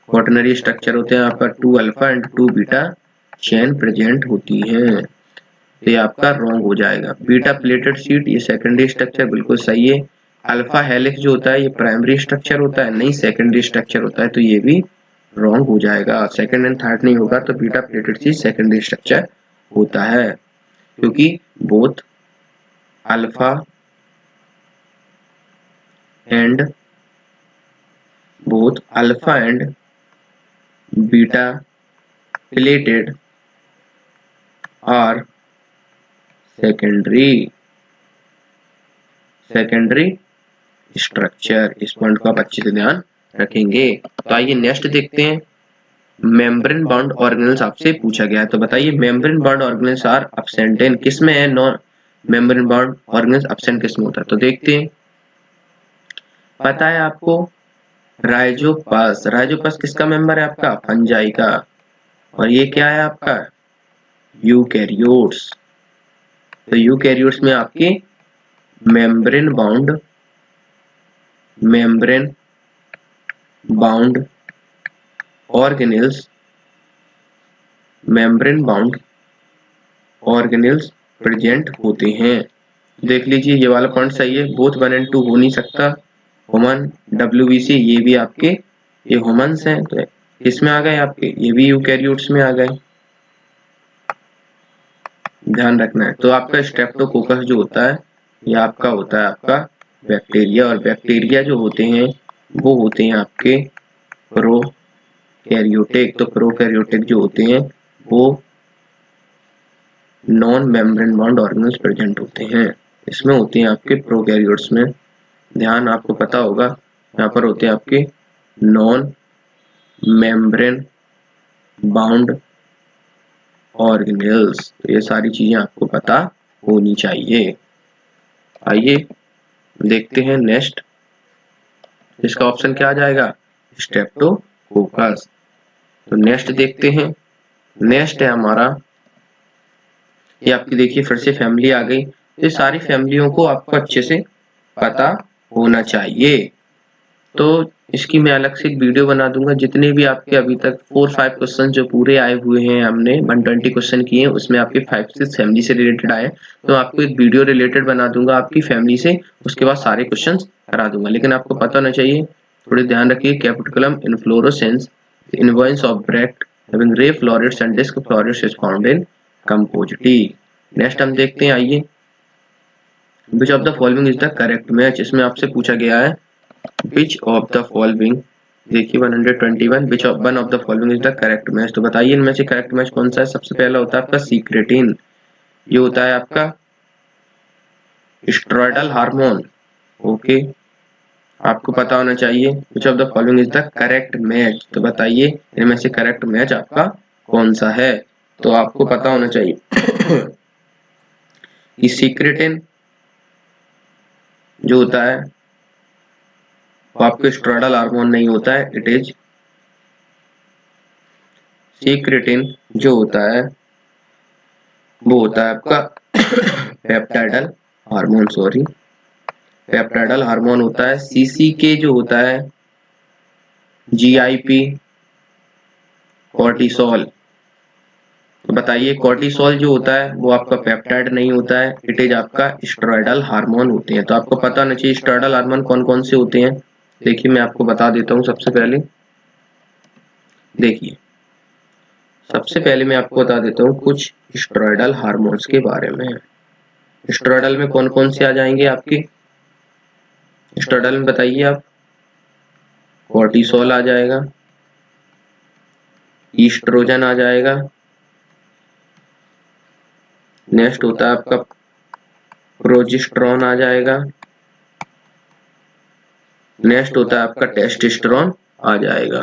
क्वाटरनरी स्ट्रक्चर होते हैं। आपका 2 alpha and 2 beta chain present होती है। तो ये आपका रॉन्ग हो जाएगा। बीटा प्लेटेड शीट ये सेकेंडरी स्ट्रक्चर, बिल्कुल सही है। अल्फा हेलिक्स जो होता है ये प्राइमरी स्ट्रक्चर होता है, नहीं सेकेंडरी स्ट्रक्चर होता है, तो ये भी रॉन्ग हो जाएगा। सेकंड एंड थर्ड नहीं होगा, तो beta pleated sheet secondary structure होता है, क्योंकि both alpha and both alpha and beta plated are secondary structure. इस पॉइंट को आप अच्छे से ध्यान रखेंगे। तो आइए नेक्स्ट देखते हैं। मेम्ब्रेन बाउंड ऑर्गेनेल्स आपसे पूछा गया है, तो बताइए membrane bound organelles are absent in, किसमें है non membrane bound organelles absent किसमें होता है? तो देखते हैं। पता है आपको राइजोपस, राइजोपस किसका मेंबर है आपका? फंजाई का। और ये क्या है आपका? यूकैरियोट्स। तो यूकैरियोट्स में आपके मेम्ब्रेन बाउंड ऑर्गेनेल्स प्रेजेंट होते हैं। देख लीजिए ये वाला पॉइंट सही है, बोथ 1 और 2 हो नहीं सकता। ह्यूमन WBC ये भी आपके ये ह्यूमंस हैं, तो इसमें आ गए आपके, ये भी यूकैरियोट्स में आ गए, ध्यान रखना है। तो आपका स्ट्रेप्टोकोकस जो होता है ये आपका होता है आपका बैक्टीरिया, और बैक्टीरिया जो होते हैं वो होते हैं आपके प्रोकैरियोटिक। तो प्रोकैरियोटिक जो होते हैं वो non membrane bound organelles present होते हैं, इसमें होते हैं आपके प्रोकैरियोट्स में। ध्यान आपको पता होगा यहाँ पर होते हैं आपके नॉन मेम्ब्रेन बाउंड ऑर्गेनेल्स। तो ये सारी चीजें आपको पता होनी चाहिए। आइए देखते हैं नेक्स्ट, इसका ऑप्शन क्या आ जाएगा? स्ट्रेप्टोकोकस। तो नेक्स्ट देखते हैं। नेक्स्ट है हमारा, ये आपकी देखिए फिर से फैमिली आ गई। ये सारी फैमिलियों को आपको अच्छे से पता होना चाहिए। तो इसकी मैं अलग से एक वीडियो बना दूंगा। जितने भी आपके अभी तक 4-5 क्वेश्चन जो पूरे आए हुए हैं, हमने 120 क्वेश्चन किए हैं, उसमें आपके 5-6 फैमिली से रिलेटेड आए, तो आपको एक वीडियो रिलेटेड बना दूंगा आपकी फैमिली से, उसके बाद सारे क्वेश्चन करा दूंगा। लेकिन आपको पता होना चाहिए, थोड़े ध्यान रखिए। कैपिटुलम इन्फ्लोरेसेंस इनवॉइस of bract having ray florets and disc florets is found in compositae. Next हम देखते हैं, आइए। Which of the following is the correct match, इसमें आपसे पूछा गया है विच ऑफ द फॉलोइंग, देखिए 121, which of one of the following is the correct match. तो बताइए इनमें से करेक्ट मैच कौन सा है? सबसे पहला होता है आपका सीक्रेटिन, ये होता है आपका स्टेरॉयडल हार्मोन। ओके, आपको पता होना चाहिए विच of the following is the correct match. तो बताइए इनमें से करेक्ट मैच आपका कौन सा है? तो आपको पता होना चाहिए कि सीक्रेटिन जो होता है वो आपको स्टेरॉयडल हार्मोन नहीं होता है, इट इज सीक्रेटिन जो होता है वो होता है आपका peptidyl hormone, sorry peptidyl hormone होता है। CCK जो होता है GIP कॉर्टिसोल। तो बताइए कॉर्टिसोल जो होता है वो आपका पेप्टाइड नहीं होता है, इट इज आपका स्टेरॉयडल हार्मोन होते हैं। तो आपको पता होना चाहिए स्टेरॉयडल हार्मोन कौन कौन से होते हैं। देखिए मैं आपको बता देता हूँ। सबसे पहले देखिए, सबसे पहले मैं आपको बता देता हूँ कुछ स्टेरॉयडल हार्मोन्स के बारे में। स्टेरॉयडल में कौन कौन से आ जाएंगे आपके? स्टेरॉयडल में बताइए आप, कॉर्टिसोल आ जाएगा, ईस्ट्रोजन आ जाएगा, नेक्स्ट होता है आपका प्रोजेस्टेरॉन आ जाएगा, नेक्स्ट होता है आपका टेस्टोस्टेरोन आ जाएगा।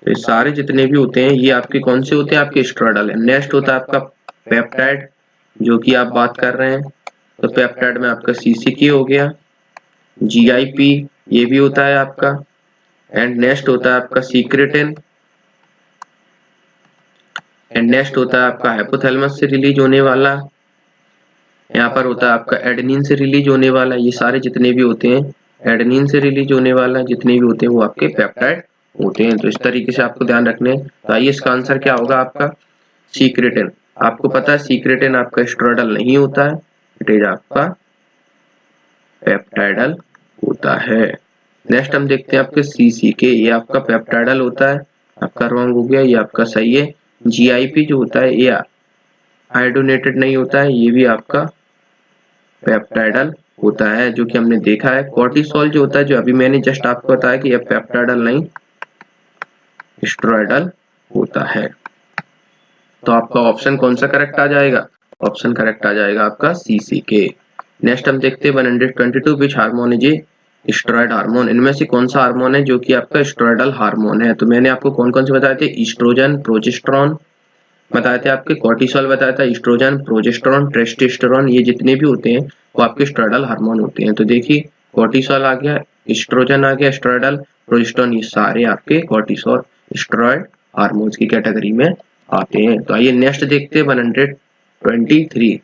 तो ये सारे जितने भी होते हैं ये आपके कौन से होते हैं? आपके स्टेरॉयडल है। नेक्स्ट होता है आपका पेप्टाइड जो कि आप बात कर रहे हैं, तो पेप्टाइड में आपका CCK हो गया, GIP ये भी होता है आपका, एंड नेक्स्ट होता है आपका सीक्रेटिन, एंड नेक्स्ट होता है आपका हाइपोथैलेमस से रिलीज होने वाला, यहाँ पर होता है आपका एडेनिन से रिलीज होने वाला। ये सारे जितने भी होते हैं एडेनिन से रिलीज होने वाला जितने भी होते हैं वो आपके पेप्टाइड होते हैं। तो इस तरीके से आपको ध्यान रखने हैं। तो आइए इसका आंसर क्या होगा आपका? सीक्रेटिन। आपको पता है सीक्रेटिन आपका स्टेरॉयडल नहीं होता है, इट इज आपका पेप्टाइडल होता है। नेक्स्ट हम देखते हैं आपके CCK, ये आपका पेप्टाइडल होता है, आपका रॉन्ग हो गया, ये आपका सही है। GIP जो होता है ये हाइड्रोनेटेड नहीं होता है, ये भी आपका पेप्टाइडल होता है, जो कि हमने देखा है। कोर्टिसोल जो होता है, जो अभी मैंने जस्ट आपको बताया कि यह पेप्टाइडल नहीं स्टेरॉयडल होता है। तो आपका ऑप्शन कौन सा करेक्ट आ जाएगा? ऑप्शन करेक्ट आ जाएगा आपका CCK। नेक्स्ट हम देखते हैं 122 which hormone is a steroid hormone. इनमें से कौन सा हार्मोन है जो कि आपका स्टेरॉयडल हार्मोन है? तो मैंने आपको कौन कौन से बताए थे? ईस्ट्रोजन, प्रोजेस्टेरॉन बताए थे आपके, कोर्टिसोल बताया था, ईस्ट्रोजन, प्रोजेस्टेरॉन, टेस्टोस्टेरोन, ये जितने भी होते हैं वो आपके स्टेरॉयडल हार्मोन होते हैं। तो देखिए कोर्टिसोल आ गया, ईस्ट्रोजन आ गया स्टेरॉयडल, प्रोजेस्टेरॉन, ये सारे आपके कोर्टिसोल स्टेरॉयड हार्मोन्स की कैटेगरी में आते हैं। तो आइए नेक्स्ट देखते हैं 123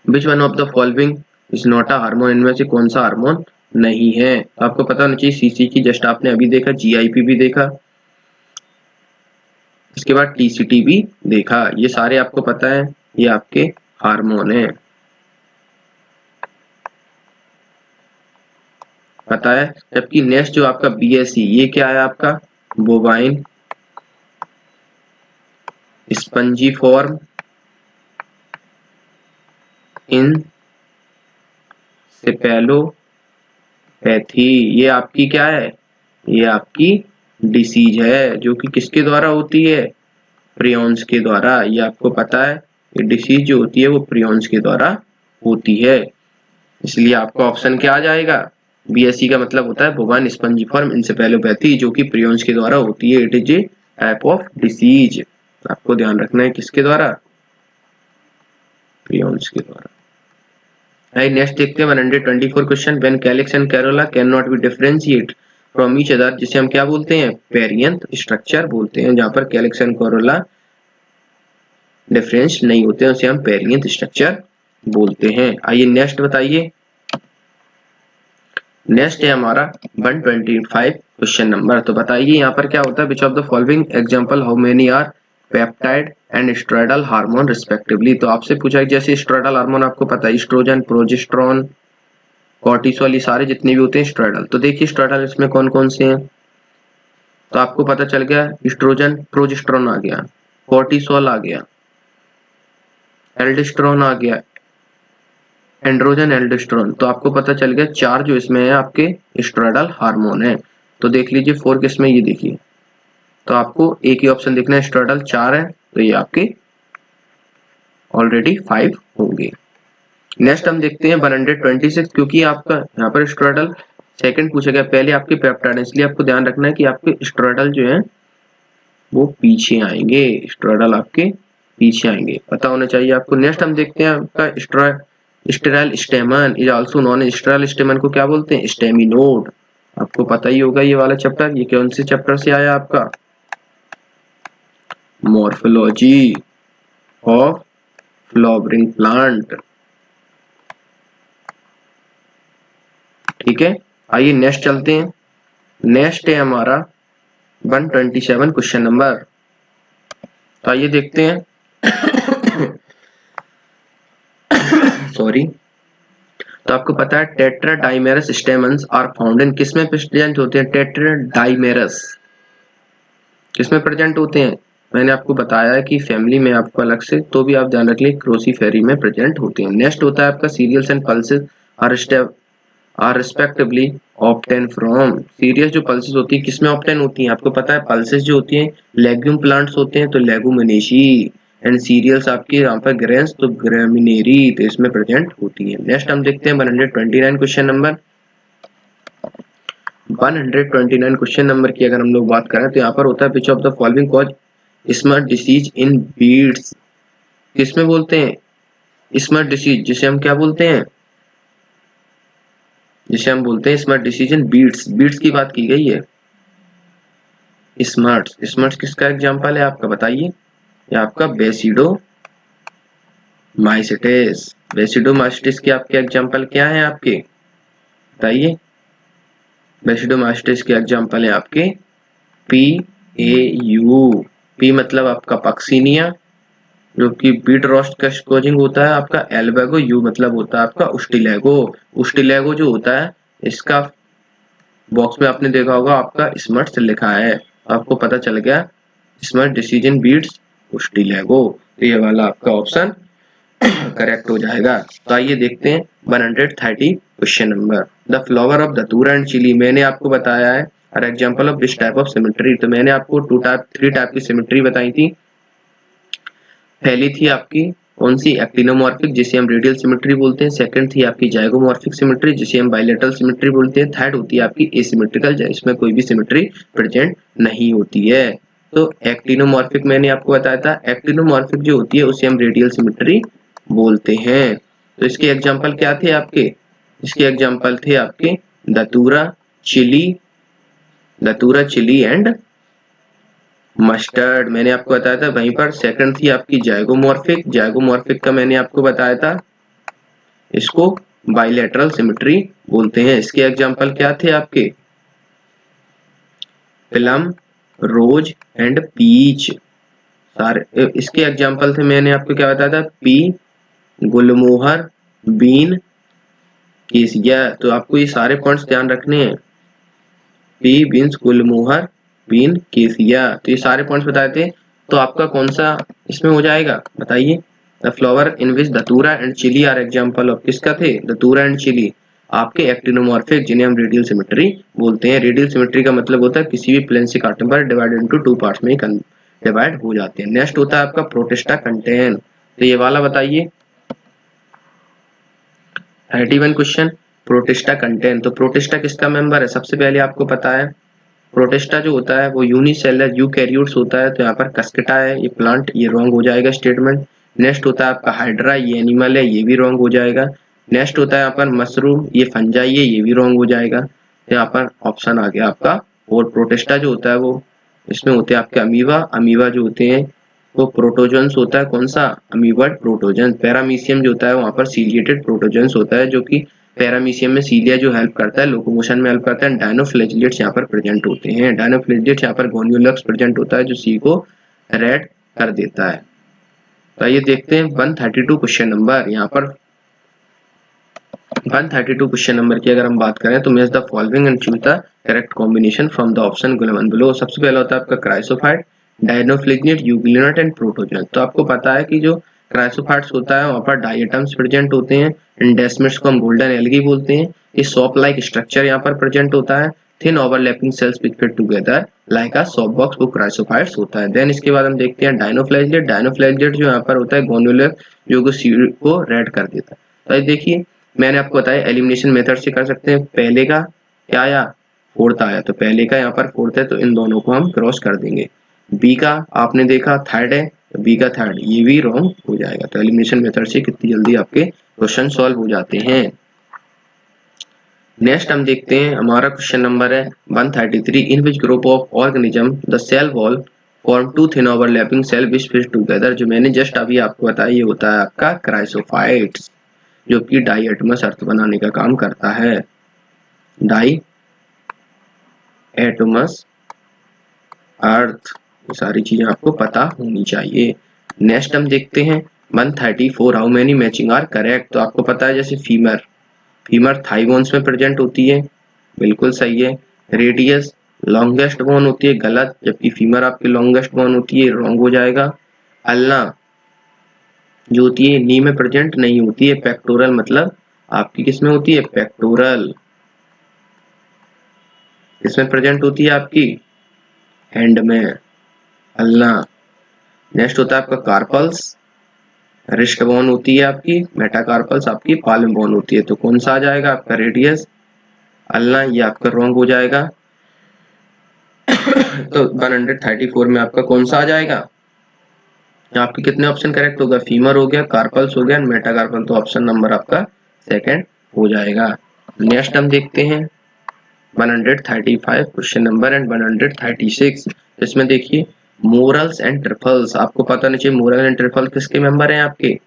which one of the following is not a hormone. इनमें से कौन सा हार्मोन नहीं है? आपको पता होना चाहिए CC की जस्ट आपने अभी देखा, GIP भी देखा, इसके बाद TCT भी देखा, ये सारे आपको पता है ये आपके हार्मोन है, पता है। जबकि नेक्स्ट जो आपका BSE, ये क्या है आपका? बोवाइन स्पंजीफॉर्म इंसेफेलोपैथी, ये आपकी क्या है? ये आपकी डिसीज है, जो कि किसके द्वारा होती है? प्रियॉन्स के द्वारा। ये आपको पता है, ये डिसीज जो होती है वो प्रियॉन्स के द्वारा होती है। इसलिए आपका ऑप्शन क्या आ जाएगा? BSE का मतलब होता है बोवाइन स्पंजीफॉर्म इंसेफेलोपैथी, जो कि प्रियॉन्स के द्वारा होती है। It is a type of disease. आपको ध्यान रखना है किसके द्वारा? प्रियॉन्स के द्वारा। नेक्स्ट देखते हैं 124 question. When calyx and corolla can not be differentiate from each other, जिसे हम क्या बोलते हैं? पेरियंथ स्ट्रक्चर बोलते हैं। जहां पर कैलिक्स एंड कैरोला डिफरेंस नहीं होते हैं उसे हम पेरियंथ स्ट्रक्चर बोलते हैं। आइए नेक्स्ट बताइए। नेक्स्ट है हमारा 125 क्वेश्चन नंबर। तो बताइए यहाँ पर क्या होता है? Which of the following example how many are peptide and steroidal hormone respectively. तो आपसे पूछा है, जैसे स्टेरॉयडल हार्मोन आपको पता है, ईस्ट्रोजन, प्रोजेस्टेरॉन, कोर्टिसोल, ये सारे जितने भी होते हैं स्टेरॉयडल। तो देखिए स्टेरॉयडल इसमें कौन कौन से हैं? तो आपको पता चल गया, ईस्ट्रोजन, प्रोजेस्टेरॉन आ गया, कोर्टिसोल आ गया, एल्डोस्टेरोन आ गया, एंड्रोजन, एल्डोस्टेरोन। तो आपको पता चल गया चार जो इसमें है आपके स्टेरॉयडल हार्मोन है। तो देख लीजिए 4 किसमें, ये देखिए। तो आपको एक ही ऑप्शन देखना है, स्टेरॉयडल 4 है, तो ये आपके ऑलरेडी 5 होंगे। नेक्स्ट हम देखते हैं 126, क्योंकि आपका यहाँ पर स्टेरॉयडल सेकंड पूछा गया, पहले आपके पेप्टाइड, इसलिए आपको ध्यान रखना है कि आपके स्टेरॉयडल जो है वो पीछे आएंगे, स्टेरॉयडल आपके पीछे आएंगे, पता होना चाहिए आपको। नेक्स्ट हम देखते हैं आपका sterile stamen is also known as. Sterile stamen को क्या बोलते हैं? स्टेमिनोड। आपको पता ही होगा ये वाला चैप्टर, ये कौन से चैप्टर से आया आपका? Morphology of flowering plant. ठीक है, आइए नेक्स्ट चलते हैं। नेक्स्ट है हमारा 127 क्वेश्चन नंबर। तो आइए देखते हैं सॉरी। तो आपको पता है टेट्राडाइमेरस स्टेमन्स आर फाउंड इन, किसमें प्रेजेंट होते हैं? टेट्राडाइमेरस किसमें प्रेजेंट होते हैं? मैंने आपको बताया है कि फैमिली में आपको अलग से, तो भी आप ध्यान रखिए क्रोसीफेरी में प्रेजेंट होते हैं। नेक्स्ट होता है आपका cereals and pulses are respectively obtain from. Cereals जो पल्सेस होती है किसमें ऑब्टेन होती हैं? आपको पता है पल्सेस जो होती हैं लेग्यूम प्लांट्स होते हैं, तो लेगुमिनेसी, एंड सीरियल्स आपके यहाँ पर ग्रेन्स, तो ग्रेमिनेरी, तो इसमें प्रेजेंट होती है। नेक्स्ट हम देखते हैं 129 क्वेश्चन नंबर। 129 क्वेश्चन नंबर की अगर हम लोग बात करें तो यहाँ पर होता है which of the following cause smut disease in beads. किसमें बोलते हैं? स्मट डिसीज, जिसे हम क्या बोलते हैं? जिसे हम बोलते हैं स्मट डिसीज इन बीड्स। बीड्स की बात की गई है। स्मट्स, स्मट्स किसका एग्जांपल है आपका? बताइए। ये आपका बेसिडोमाइसिटिस। बेसिडोमाइसिटिस के आपके एग्जांपल क्या है आपके? बताइए। बेसिडोमाइसिटिस के एग्जांपल है आपके PAU। पी मतलब आपका पक्सीनिया, जो कि बीट रोस्ट का कोजिंग होता है आपका एल्बेगो। यू मतलब होता है आपका उस्टिलेगो। उस्टिलेगो जो होता है, इसका बॉक्स में आपने देखा होगा आपका स्मट्स लिखा है, आपको पता चल गया स्मट डिसीज इन बीट्स उस्टिलेगो। तो ये वाला आपका ऑप्शन करेक्ट हो जाएगा। तो आइए देखते हैं 130 question number. The flower of धतूरा एंड चिली, मैंने आपको बताया है और example of this type of symmetry. तो मैंने आपको थ्री टाइप की सिमेट्री बताई थी। पहली थी आपकी कौन सी, एक्टिनोमॉर्फिक, जिसे हम रेडियल सिमेट्री बोलते हैं। सेकंड थी आपकी जाइगोमॉर्फिक सिमेट्री, जिसे हम बाइलेटरल सिमेट्री बोलते हैं। थर्ड होती है आपकी एसिमेट्रिकल, जिसमें कोई भी सिमेट्री प्रेजेंट नहीं होती है। तो एक्टिनोमॉर्फिक मैंने आपको बताया था, एक्टिनोमॉर्फिक जो होती है उसे हम रेडियल सिमेट्री बोलते हैं। तो इसके एग्जाम्पल क्या थे आपके, इसके एग्जाम्पल थे आपके धतूरा, चिली एंड मस्टर्ड, मैंने आपको बताया था वहीं पर। सेकंड थी आपकी जाइगोमॉर्फिक, जाइगोमॉर्फिक का मैंने आपको बताया था, इसको बाइलेटरल सिमेट्री बोलते हैं। इसके एग्जांपल क्या थे आपके, प्लम, रोज एंड पीच, सारे इसके एग्जांपल थे। मैंने आपको क्या बताया था, पी, गुलमोहर, बीन, केसिया। तो आपको ये सारे पॉइंट्स ध्यान रखने हैं, पी, बीन्स, गुलमोहर, बीन, केसिया। तो ये सारे पॉइंट्स बताए थे। तो आपका कौन सा इसमें हो जाएगा बताइए। The flower in which datura and chilli are example of, किसका थे, धतूरा एंड चिली, आपके एक्टिनोमॉर्फिक, जिन्हें हम रेडियल सिमेट्री बोलते हैं। रेडियल सिमेट्री का मतलब होता है किसी भी प्लेन से काटने पर डिवाइडेड इनटू टू पार्ट्स में डिवाइड हो जाते हैं। नेक्स्ट होता है आपका प्रोटिस्टा कंटेन। तो ये वाला बताइए 31 क्वेश्चन, प्रोटिस्टा कंटेन। तो प्रोटिस्टा किसका मेंबर है, सबसे पहले आपको पता है प्रोटिस्टा जो होता है वो यूनिसेलर यूकैरियोट्स होता है। तो यहाँ पर कस्केटा है, ये प्लांट, ये रॉन्ग हो जाएगा स्टेटमेंट। नेक्स्ट होता है आपका हाइड्रा, ये एनिमल है, ये भी रॉन्ग हो जाएगा। नेक्स्ट होता है यहाँ पर मशरूम, ये फंजाई है, ये भी रॉन्ग हो जाएगा। तो यहाँ पर ऑप्शन आ गया आपका। और प्रोटिस्टा जो होता है वो इसमें होते हैं आपके अमीबा, अमीबा जो होते हैं वो प्रोटोजन्स होता है, कौन सा, अमीबर्ड प्रोटोजन। पैरामीशियम जो होता है वहां पर सीलिएटेड प्रोटोजन्स होता है, जो कि पैरामीशियम में सीलिया जो हेल्प करता है, लोकोमोशन में हेल्प करता है। डायनोफ्लैजिलेट्स यहाँ पर प्रेजेंट होते हैं, डायनोफ्लैजिलेट्स यहाँ पर गोनियोलक्स प्रेजेंट होता है, जो सी को रेड कर देता है। तो आइए देखते हैं 132 क्वेश्चन नंबर। यहाँ पर 132 क्वेश्चन नंबर की अगर हम बात करें तो match the following and choose the correct combination from the option given below. सबसे पहला होता है आपका क्राइसोफाइट, डायनोफ्लिग्नेट, यूग्लिनट एंड प्रोटोजन। तो आपको पता है कि जो क्राइसोफाइट्स होता है वहां पर डाइएटम्स प्रेजेंट होते हैं, इंडेस्मिड्स को हम गोल्डन एल्गी बोलते हैं। ये सॉप लाइक स्ट्रक्चर यहाँ पर प्रेजेंट होता है, thin overlapping cells which fit together like a shop box, वो क्राइसोफाइट्स होता है। देन इसके बाद हम देखते हैं डायनोफ्लैजिलेट, डायनोफ्लैजिलेट जो यहाँ पर होता है गोनुलर, जो को रेड कर देता है। तो देखिए मैंने आपको बताया एलिमिनेशन मेथड से कर सकते हैं। पहले का क्या आया, फोर्थ आया, तो पहले का यहाँ पर फोर्थ है तो इन दोनों को हम क्रॉस कर देंगे। बी का आपने देखा थर्ड है, तो बी का थर्ड, ये भी रॉन्ग हो जाएगा। तो एलिमिनेशन मेथड से कितनी जल्दी आपके क्वेश्चन सॉल्व हो जाते हैं। नेक्स्ट हम देखते हैं, हमारा क्वेश्चन नंबर है 133। In which group of organism the cell wall form two thin overlapping cell which fit together. जो मैंने जस्ट अभी आपको बताया ये होता है आपका क्राइसोफाइट्स, जो कि डाइएटमस अर्थ बनाने का काम करता है। डाइएटमस अर्थ, ये सारी चीजें आपको पता होनी चाहिए। नेक्स्ट हम देखते हैं 134। How many matching are correct. तो आपको पता है जैसे फीमर थाई बोन्स में प्रेजेंट होती है, बिल्कुल सही है। रेडियस लॉन्गेस्ट बोन होती है, गलत, जबकि फीमर आपकी लॉन्गेस्ट बोन होती है, रॉन्ग हो जाएगा। अल्ना जो होती है नी में प्रेजेंट नहीं होती है, पेक्टोरल मतलब आपकी किसमें होती है, पेक्टोरल, इसमें प्रेजेंट होती है आपकी हैंड में, अल्ना। नेक्स्ट होता है आपका कार्पल्स, रिस्ट बोन होती है आपकी, मेटाकार्पल्स आपकी पाल्म बोन होती है। तो कौन सा आ जाएगा आपका रेडियस, अल्ना, ये आपका रॉन्ग हो जाएगा। तो 134 में आपका कौन सा आ जाएगा, आपके कितने ऑप्शन करेक्ट होगा, फीमर हो गया, कार्पल्स हो गया, मेटाकार्पल। तो ऑप्शन नंबर आपका सेकंड हो जाएगा। नेक्स्ट हम देखते हैं 135 क्वेश्चन नंबर एंड 136। इसमें देखिए मोरल्स एंड ट्रिफल्स, आपको पता नहीं चाहिए मोरल एंड ट्रिफल किसके मेंबर हैं आपके,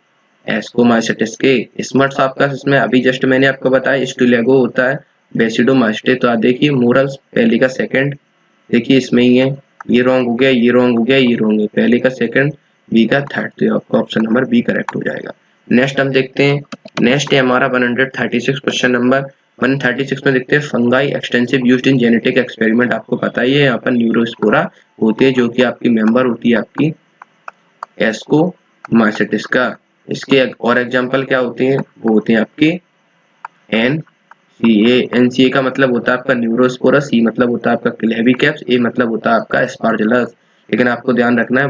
एस्कोमाइसेटिस के। स्मर्ट्स आपका इसमें अभी जस्ट मैंने आपको बताया स्टुलेगो होता है, बेसिडोमाइस्टे। तो आप देखिए मोरल्स पहले का सेकंड, देखिए इसमें ही है, ये रॉन्ग हो गया, ये रॉन्ग हो गया, ये रॉन्ग है, पहले का सेकंड, बी का थर्ड। तो आपका ऑप्शन नंबर बी करेक्ट हो जाएगा। नेक्स्ट हम देखते हैं, नेक्स्ट है हमारा 136 क्वेश्चन नंबर। 136 में देखते हैं fungi extensive used in genetic experiment. आपको पता ही है यहाँ पर न्यूरोस्पोरा होते हैं, जो कि आपकी मेंबर होती है आपकी एस्कोमाइसेटिस का। इसके और एग्जाम्पल क्या होते हैं, वो होते हैं आपके NCA का मतलब होता है आपका न्यूरोस्पोरस, सी मतलब होता है आपका क्लेविकैप्स, ए मतलब होता है आपका एस्पार्जिलस। लेकिन आपको ध्यान रखना है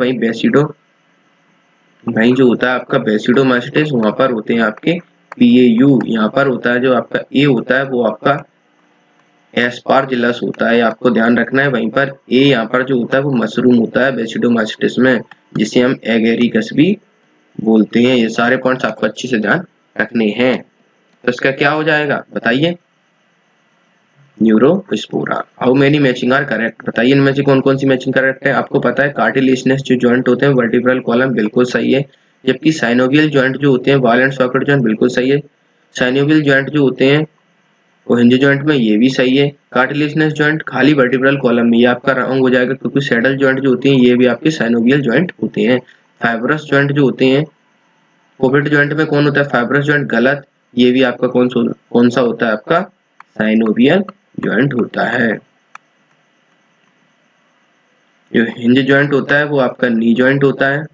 वहीं जो होता है आपका बेसिडोमास्टिस, वहां पर होते हैं आपके PAU। यहाँ पर होता है जो आपका ए होता है वो आपका एस्पार्जिलस होता है, आपको ध्यान रखना है। वहीं पर ए यहाँ पर जो होता है वो मशरूम होता है बेसिडोमास्टिस में, जिसे हम एगेरिकस भी बोलते हैं। ये सारे पॉइंट्स आपको अच्छे से ध्यान रखने हैं। तो इसका क्या हो जाएगा बताइए, neurospora. How many matching are correct, बताइए इनमें से कौन कौन सी मैचिंग करेक्ट है। आपको पता है कार्टिलेजिनस जो जॉइंट होते हैं वर्टिब्रल कॉलम बिल्कुल सही है, जबकि साइनोवियल जॉइंट जो होते हैं वॉल एंड सॉकेट जॉइंट बिल्कुल सही है। साइनोवियल जॉइंट जो होते हैं वो हिंज जॉइंट में, ये भी सही है। कार्टिलेजिनस जॉइंट खाली वर्टिब्रल कॉलम में, ये आपका रॉन्ग हो जाएगा, क्योंकि सैडल जॉइंट जो होती हैं ये भी आपके साइनोवियल जॉइंट होते हैं। फाइब्रस जॉइंट जो होते हैं पोपेट जॉइंट में कौन होता है, फाइब्रस जॉइंट गलत, ये भी आपका कौन सा होता है आपका साइनोवियल जॉइंट होता है। जो हिंज जॉइंट होता है वो आपका नी जॉइंट होता है,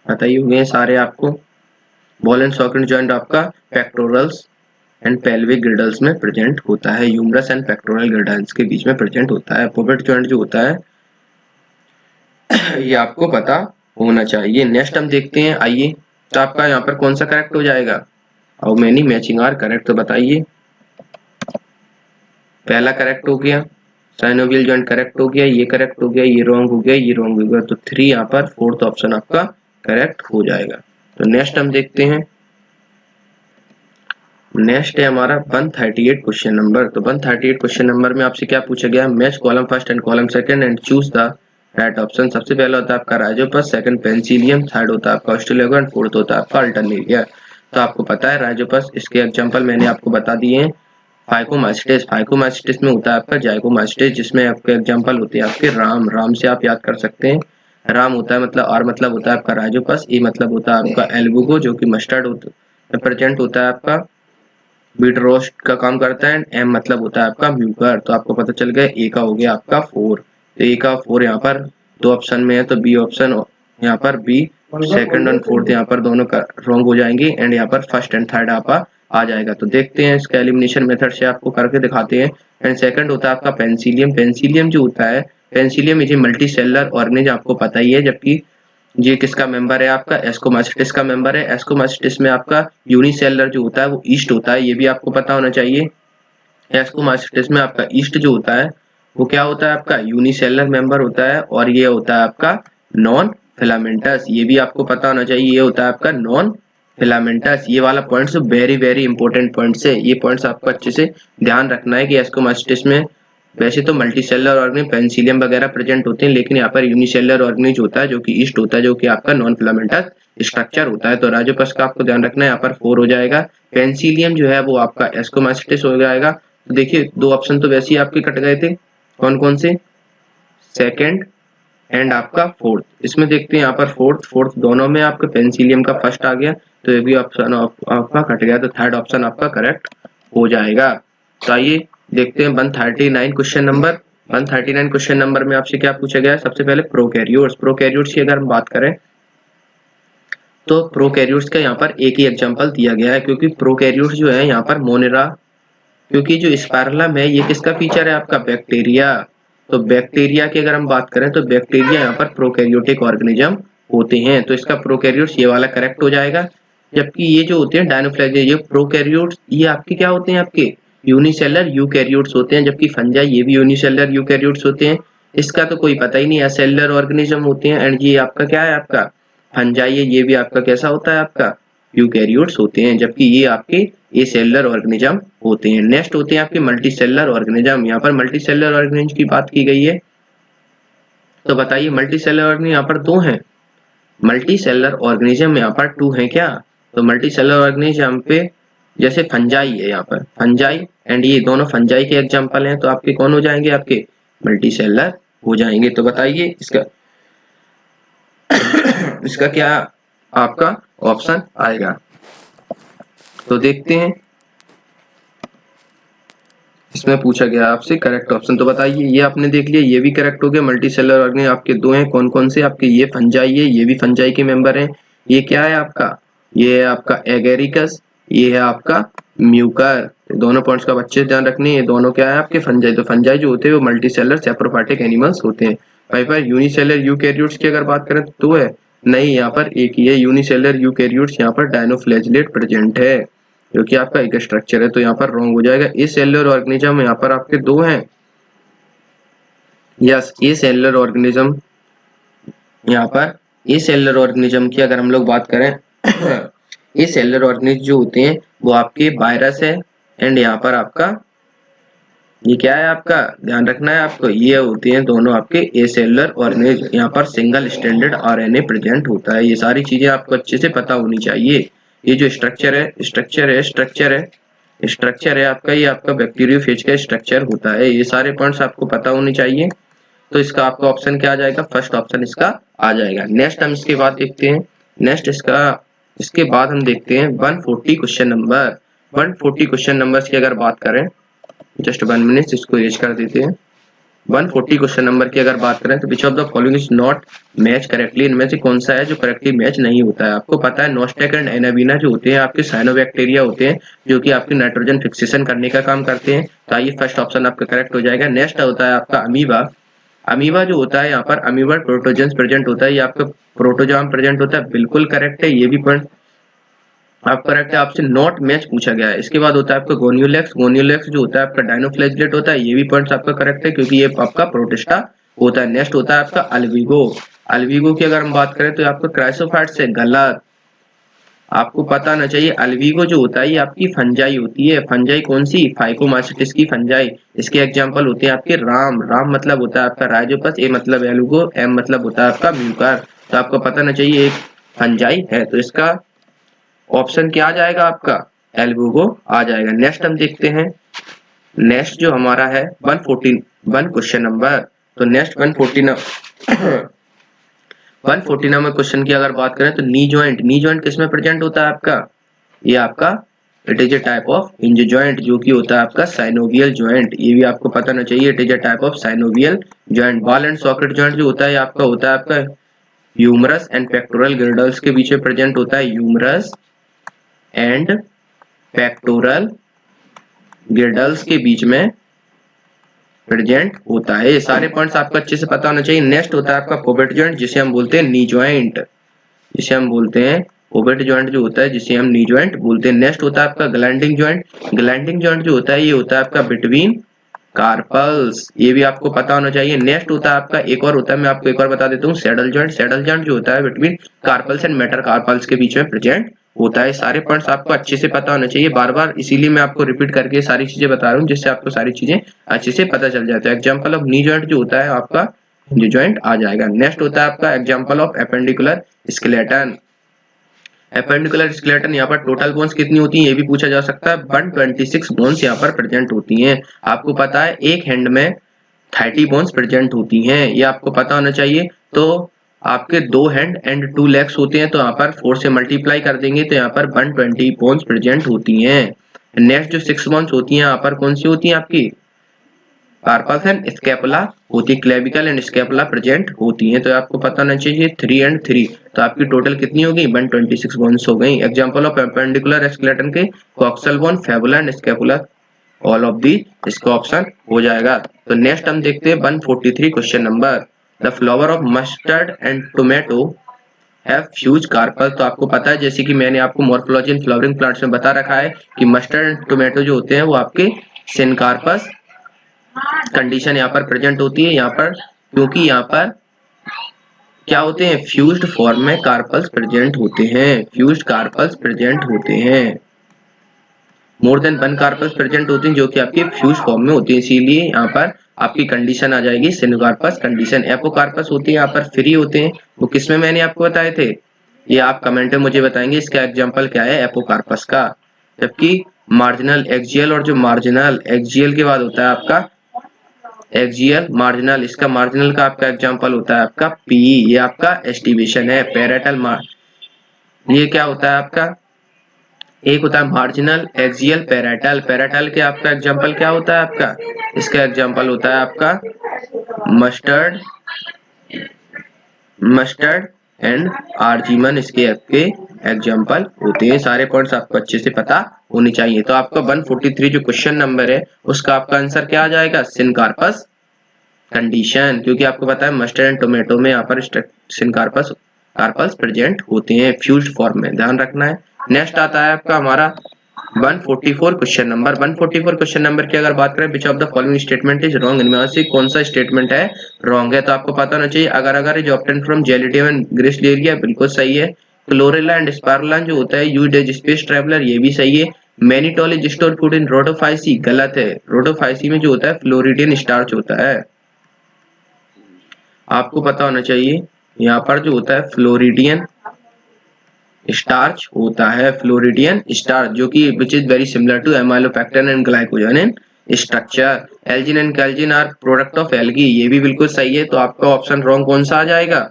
पता ही होंगे सारे आपको। बॉल एंड सॉकेट जॉइंट आपका पेक्टोरल्स एंड पेल्विक गिर्डल्स में प्रेजेंट होता है, ह्यूमरस एंड पेक्टोरल गिर्डल्स के बीच में प्रेजेंट होता है। पोपेट जॉइंट जो होता है ये आपको पता होना चाहिए। नेक्स्ट हम देखते हैं, आइए तो आपका यहाँ पर कौन सा करेक्ट हो जाएगा, how many matching are correct, तो बताइए। पहला करेक्ट हो गया, साइनोवियल जॉइंट करेक्ट हो गया, ये करेक्ट हो गया, ये रॉन्ग हो गया, ये रॉन्ग हो गया, तो 3 यहाँ पर फोर्थ ऑप्शन आपका करेक्ट हो जाएगा। तो नेक्स्ट हम देखते हैं, नेक्स्ट है हमारा 138 क्वेश्चन नंबर। तो 138 क्वेश्चन नंबर में आपसे क्या पूछा गया, match column first and column second and choose the right option. सबसे पहला होता है आपका राइजोपस, सेकंड पेंसिलियम, थर्ड होता है आपका ऑस्ट्रेलिया एंड फोर्थ होता है आपका अल्टरनेरिया। तो आपको पता है राइजोपस, इसके एग्जांपल मैंने आपको बता दिए हैं। फाइकोमास्टिस, फाइकोमास्टिस में होता है आपका जाइकोमास्टिस, जिसमें आपके एग्जांपल होते हैं आपके राम, राम से आप याद कर सकते हैं। राम होता है मतलब, आर मतलब होता है आपका राइजोपस, ए मतलब होता है आपका एल्बुगो जो कि मस्टर्ड होता प्रेजेंट होता है आपका बीट रोस्ट का काम करता है, एंड एम मतलब होता है आपका म्यूकर। तो आपको पता चल गया, ए का हो गया आपका 4, तो ए का 4 यहाँ पर दो ऑप्शन में है, तो बी ऑप्शन यहाँ पर बी, सेकंड और फोर्थ यहाँ पर दोनों का रॉन्ग हो जाएंगे, एंड यहाँ पर फर्स्ट एंड थर्ड आप आ जाएगा। तो देखते हैं इसका एलिमिनेशन मेथड से आपको करके दिखाते हैं। एंड सेकंड होता है आपका पेंसिलियम, पेंसिलियम जो होता है, penicillium is a multi cellular organism, आपको पता ही है। जबकि ये किसका मेंबर है आपका, एस्कोमास्टिस का मेंबर है। एस्कोमास्टिस में आपका यूनिसेलर जो होता है वो ईस्ट होता है, ये भी आपको पता होना चाहिए। एस्कोमास्टिस में आपका ईस्ट जो होता है वो क्या होता है आपका यूनिसेलर मेंबर होता है, और ये होता है आपका नॉन फिलामेंटस, ये भी आपको पता होना चाहिए, ये होता है आपका नॉन फिलामेंटस। ये वाला points very very important points है, ये पॉइंट्स आपको अच्छे से ध्यान रखना है कि एस्कोमास्टिस में वैसे तो मल्टीसेलर ऑर्गेनिज्म पेंसिलियम वगैरह प्रेजेंट होते हैं, लेकिन यहाँ पर यूनिसेलर ऑर्गेनिज्म होता है जो कि ईस्ट होता है, जो कि आपका नॉन फिलामेंटस स्ट्रक्चर होता है। तो राइजोपस का आपको ध्यान रखना है, यहाँ पर 4 हो जाएगा। पेंसिलियम जो है वो आपका एस्कोमास्टिस हो जाएगा। तो देखिए दो ऑप्शन तो वैसे ही आपके कट गए थे, कौन कौन से, सेकंड एंड आपका फोर्थ। इसमें देखते हैं यहाँ पर फोर्थ दोनों में आपका पेंसिलियम का फर्स्ट आ गया, तो ये भी ऑप्शन आपका कट गया, तो थर्ड ऑप्शन आपका करेक्ट हो जाएगा। तो आइए देखते हैं 139 क्वेश्चन नंबर। 139 क्वेश्चन नंबर में आपसे क्या पूछा गया है, सबसे पहले प्रोकैरियोट्स। प्रोकैरियोट्स की अगर हम बात करें तो प्रोकैरियोट्स का यहाँ पर एक ही एग्जांपल दिया गया है, क्योंकि प्रोकैरियोट्स जो है यहाँ पर मोनेरा, क्योंकि जो स्पाइरलम है ये किसका फीचर है आपका, बैक्टीरिया। तो बैक्टीरिया की अगर हम बात करें तो बैक्टीरिया यहाँ पर प्रोकैरियोटिक ऑर्गेनिज्म होते हैं, तो इसका प्रोकैरियोट्स ये वाला करेक्ट हो जाएगा। जबकि ये जो होते हैं डायनोफ्लेजेला, ये प्रोकैरियोट्स ये आपके क्या होते हैं, आपके यूनिसेलर यूकैरियोट्स होते हैं, जबकि फंजाई ये भी यूनिसेलर यूकैरियोट्स होते हैं। इसका तो कोई पता ही नहीं, एसेलुलर ऑर्गेनिज्म होते हैं, एंड ये आपका क्या है आपका फंजाई है, ये भी आपका कैसा होता है आपका यूकैरियोट्स होते हैं, जबकि ये आपके एसेलुलर ऑर्गेनिज्म होते हैं। नेक्स्ट होते हैं आपके मल्टीसेलर ऑर्गेनिज्म। यहाँ पर मल्टीसेलर ऑर्गेनिज्म की बात की गई है, तो बताइए मल्टीसेलर ऑर्गेनिज्म यहाँ पर 2 हैं, मल्टीसेलर ऑर्गेनिज्म यहाँ पर 2 हैं क्या। तो मल्टीसेलर ऑर्गेनिज्म यहाँ पे जैसे फंजाई है, यहाँ पर फंजाई एंड ये दोनों फंजाई के एग्जांपल हैं, तो आपके कौन हो जाएंगे, आपके मल्टीसेलर हो जाएंगे। तो बताइए इसका इसका क्या आपका ऑप्शन आएगा, तो देखते हैं इसमें पूछा गया आपसे करेक्ट ऑप्शन। तो बताइए, ये आपने देख लिया, ये भी करेक्ट हो गया। मल्टीसेलर ऑर्गेनिज्म आपके 2 हैं, कौन कौन से आपके, ये फंजाई है, ये भी फंजाई के मेंबर हैं, ये क्या है आपका, ये है आपका एगेरिकस, ये है आपका म्यूकर। दोनों पॉइंट्स का अच्छे से ध्यान रखनी है। दोनों क्या है आपके फंजाई। तो फंजाई जो होते हैं वो मल्टीसेलर सेप्रोफाइटिक एनिमल्स होते हैं। भाई पर यूनिसेलर यूकैरियोट्स की अगर बात करें तो है नहीं, यहाँ पर एक ही है यूनिसेलर यूकैरियोट्स, यहाँ पर डायनोफ्लैजिलेट प्रेजेंट है जो कि आपका एक स्ट्रक्चर है, तो यहाँ पर रॉन्ग हो जाएगा। ए सेलुलर ऑर्गेनिज्म यहाँ पर आपके दो हैं। यस, ए सेलुलर ऑर्गेनिज्म, यहाँ पर ए सेलुलर ऑर्गेनिज्म की अगर हम लोग बात करें ए सेलुलर ऑर्गेनिज्म जो होते हैं वो आपके वायरस है। एंड यहाँ पर आपका ये क्या है आपका, ध्यान रखना है आपको, ये होते हैं दोनों आपके ए सेलुलर ऑर्गेनिज्म। यहाँ पर सिंगल स्टैंडर्ड आरएनए प्रेजेंट होता है। ये सारी चीजें आपको अच्छे से पता होनी चाहिए। ये जो स्ट्रक्चर है आपका, ये आपका बैक्टीरियोफेज का स्ट्रक्चर होता है। ये सारे पॉइंट्स आपको पता होने चाहिए। तो इसका आपका ऑप्शन क्या आ जाएगा, फर्स्ट ऑप्शन इसका आ जाएगा। नेक्स्ट हम इसके बाद देखते हैं, नेक्स्ट इसके बाद हम देखते हैं 140 क्वेश्चन नंबर। 140 क्वेश्चन नंबर की अगर बात करें, जस्ट 1 मिनट इसको इरेज कर देते हैं। 140 क्वेश्चन नंबर की अगर बात करें तो विच of the following is not match correctly, इनमें से कौन सा है जो करेक्टली मैच नहीं होता है। आपको पता है नोस्टेक एंड एनाबीना जो होते हैं आपके साइनोबैक्टीरिया होते हैं जो कि आपके नाइट्रोजन फिक्सेशन करने का काम करते हैं। तो आइए फर्स्ट ऑप्शन आपका करेक्ट हो जाएगा। नेक्स्ट होता है आपका अमीबा। अमीबा जो होता है यहाँ पर अमीबा प्रोटोजन प्रेजेंट होता है, ये आपका प्रोटोजोम प्रेजेंट होता है, बिल्कुल करेक्ट है। ये भी पॉइंट आप करेक्ट है, आपसे नॉट मैच पूछा गया है। इसके बाद होता है आपका गोनियोलेक्स। गोनियोलेक्स जो होता है आपका डायनोफ्लैजिलेट होता है, ये भी पॉइंट्स आपका करेक्ट है क्योंकि ये आपका प्रोटिस्टा होता है। नेक्स्ट होता है आपका अल्विगो। अल्विगो की अगर हम बात करें तो आपका क्राइसोफाइट से गलत। आपको पता ना चाहिए, अल्विगो जो होता है ये आपकी फंजाई होती है। फंजाई कौन सी, फाइकोमाइसिटिस की फंजाई। इसके एग्जांपल होते हैं आपके राम। राम मतलब होता है आपका राइजोपस, ए मतलब एलुगो, एम मतलब होता है आपका म्यूकर। तो आपको पता ना चाहिए एक फंजाई है। तो इसका ऑप्शन क्या आ जाएगा आपका, एल्बुगो आ जाएगा। नेक्स्ट हम देखते हैं, नेक्स्ट जो हमारा है 141 क्वेश्चन नंबर। तो नेक्स्ट 140 नंबर क्वेश्चन की अगर बात करें तो नी जॉइंट। नी जॉइंट किसमें प्रेजेंट होता है आपका, ये आपका it is a type of hinge joint जो कि होता है आपका साइनोवियल जॉइंट। ये भी आपको पता ना चाहिए, it is a type of synovial joint. Ball and socket joint जो होता है आपका ह्यूमरस एंड पेक्टोरल गिल्डल्स के बीच में प्रेजेंट होता है। ह्यूमरस एंड पेक्टोरल गिल्डल्स के बीच में प्रेजेंट होता है। ये सारे पॉइंट्स आपको अच्छे से पता होना चाहिए। नेक्स्ट होता है आपका पोबेट जॉइंट जिसे हम बोलते हैं नी जॉइंट, जिसे हम बोलते हैं पोबेट जॉइंट जो होता है जिसे हम नी जॉइंट बोलते हैं। नेक्स्ट होता है आपका ग्लैंडिंग जॉइंट। ग्लैंडिंग जॉइंट जो होता है ये होता है आपका बिटवीन कार्पल्स, ये भी आपको पता होना चाहिए। नेक्स्ट होता है आपका एक और होता है, मैं आपको एक और बता देता हूँ, सैडल जॉइंट। सैडल जॉइंट जो होता है between carpals and metacarpals के बीच में प्रेजेंट होता है। सारे पॉइंट्स आपको अच्छे से पता होना चाहिए बार बार, इसीलिए मैं आपको रिपीट करके सारी चीजें बता रहा हूँ जिससे आपको सारी चीजें अच्छे से पता चल जाता है। एग्जाम्पल ऑफ नी जॉइंट जो होता है आपका हिंज जॉइंट आ जाएगा। नेक्स्ट होता है आपका example of appendicular skeleton. Appendicular skeleton, यहाँ पर टोटल बोन्स कितनी होती हैं ये भी पूछा जा सकता है। 126 बोन्स यहाँ पर प्रेजेंट होती हैं। आपको पता है एक हैंड में 30 बोन्स प्रेजेंट होती हैं, ये आपको पता होना चाहिए। तो आपके 2 हैंड एंड 2 लेग्स होते हैं, तो यहाँ पर 4 से मल्टीप्लाई कर देंगे तो यहाँ पर 120 बोन्स प्रेजेंट होती हैं। नेक्स्ट जो 6 बोन्स होती हैं यहाँ पर कौन सी होती हैं आपकी, कार्पस एंड स्कैपुला होती, क्लेविकल एंड स्कैपुला प्रेजेंट होती हैं। तो आपको पता होना चाहिए 3 एंड 3, तो आपकी टोटल कितनी हो गई, 126 बोन्स हो गई। एग्जांपल ऑफ एपेंडिकुलर स्केलेटन के coxal bone, fibula and scapula, all of the इसका ऑप्शन हो जाएगा। तो नेक्स्ट हम देखते हैं 143 question number. The flower of mustard and tomato have fused carpel. तो आपको पता है जैसे कि मैंने आपको मॉर्फोलॉजी इन फ्लावरिंग प्लांट्स में बता रखा है कि मस्टर्ड एंड टोमेटो जो होते हैं वो आपके सिनकार्पस कंडीशन यहाँ पर प्रेजेंट होती है। यहाँ पर क्योंकि यहाँ पर क्या होते हैं, फ्यूज्ड फॉर्म में कार्पल्स प्रेजेंट होते हैं। फ्यूज्ड कार्पल्स प्रेजेंट होते हैं, मोर देन 1 कार्पल्स प्रेजेंट होते हैं जो कि आपके फ्यूज फॉर्म में होते हैं, इसीलिए यहाँ पर आपकी कंडीशन आ जाएगी सिनोकार्पस कंडीशन। एपोकार्पस होते हैं यहाँ पर फ्री होते हैं, वो किसमें मैंने आपको बताए थे, ये आप कमेंट में मुझे बताएंगे इसका एग्जांपल क्या है एपोकार्पस का। जबकि मार्जिनल एक्सियल, और जो मार्जिनल एक्सियल के बाद होता है आपका एक्सियल मार्जिनल, इसका मार्जिनल का आपका एग्जांपल होता है आपका पी, ये आपका एस्टिवेशन है। पैरेटल ये क्या होता है आपका, एक होता है मार्जिनल एक्सियल पैरेटल। पैरेटल के आपका एग्जांपल क्या होता है आपका, इसका एग्जांपल होता है आपका मस्टर्ड एंड आर्जीमन इसके आपके एग्जाम्पल होते हैं। सारे पॉइंट्स आपको अच्छे से पता होने चाहिए। तो आपका 143 जो क्वेश्चन नंबर है उसका आपका आंसर क्या आ जाएगा? सिनकार्पस कंडीशन, क्योंकि आपको पता है मस्टर्ड एंड टोमेटो में यहाँ पर सिनकार्पस प्रेजेंट होते हैं फ्यूज्ड फॉर्म में, ध्यान रखना है। नेक्स्ट आता है आपका हमारा 144 क्वेश्चन नंबर। 144 क्वेश्चन नंबर की अगर बात करें, विच of the following statement is wrong, इनमें से कौन सा स्टेटमेंट है रॉन्ग है? तो आपको पता होना चाहिए। अगर is obtained from gelidium and gracilaria, बिल्कुल सही है। क्लोरेला एंड स्पार्लान जो होता है यूज्ड एज स्पेस ट्रैवलर, ये भी सही है। Mannitol is store food in Rhodophyceae, गलत है। रोडोफाइसी में जो होता है फ्लोरिडियन स्टार्च होता है, आपको पता होना चाहिए। यहाँ पर जो होता है फ्लोरिडियन स्टार्च होता है, फ्लोरिडियन स्टार्च, जो कि which is very similar to amylopectin and glycogen in structure. Algin and कैल्जिन आर प्रोडक्ट ऑफ एल्गी, ये भी बिल्कुल सही है। तो आपका ऑप्शन रॉन्ग कौन सा आ जाएगा?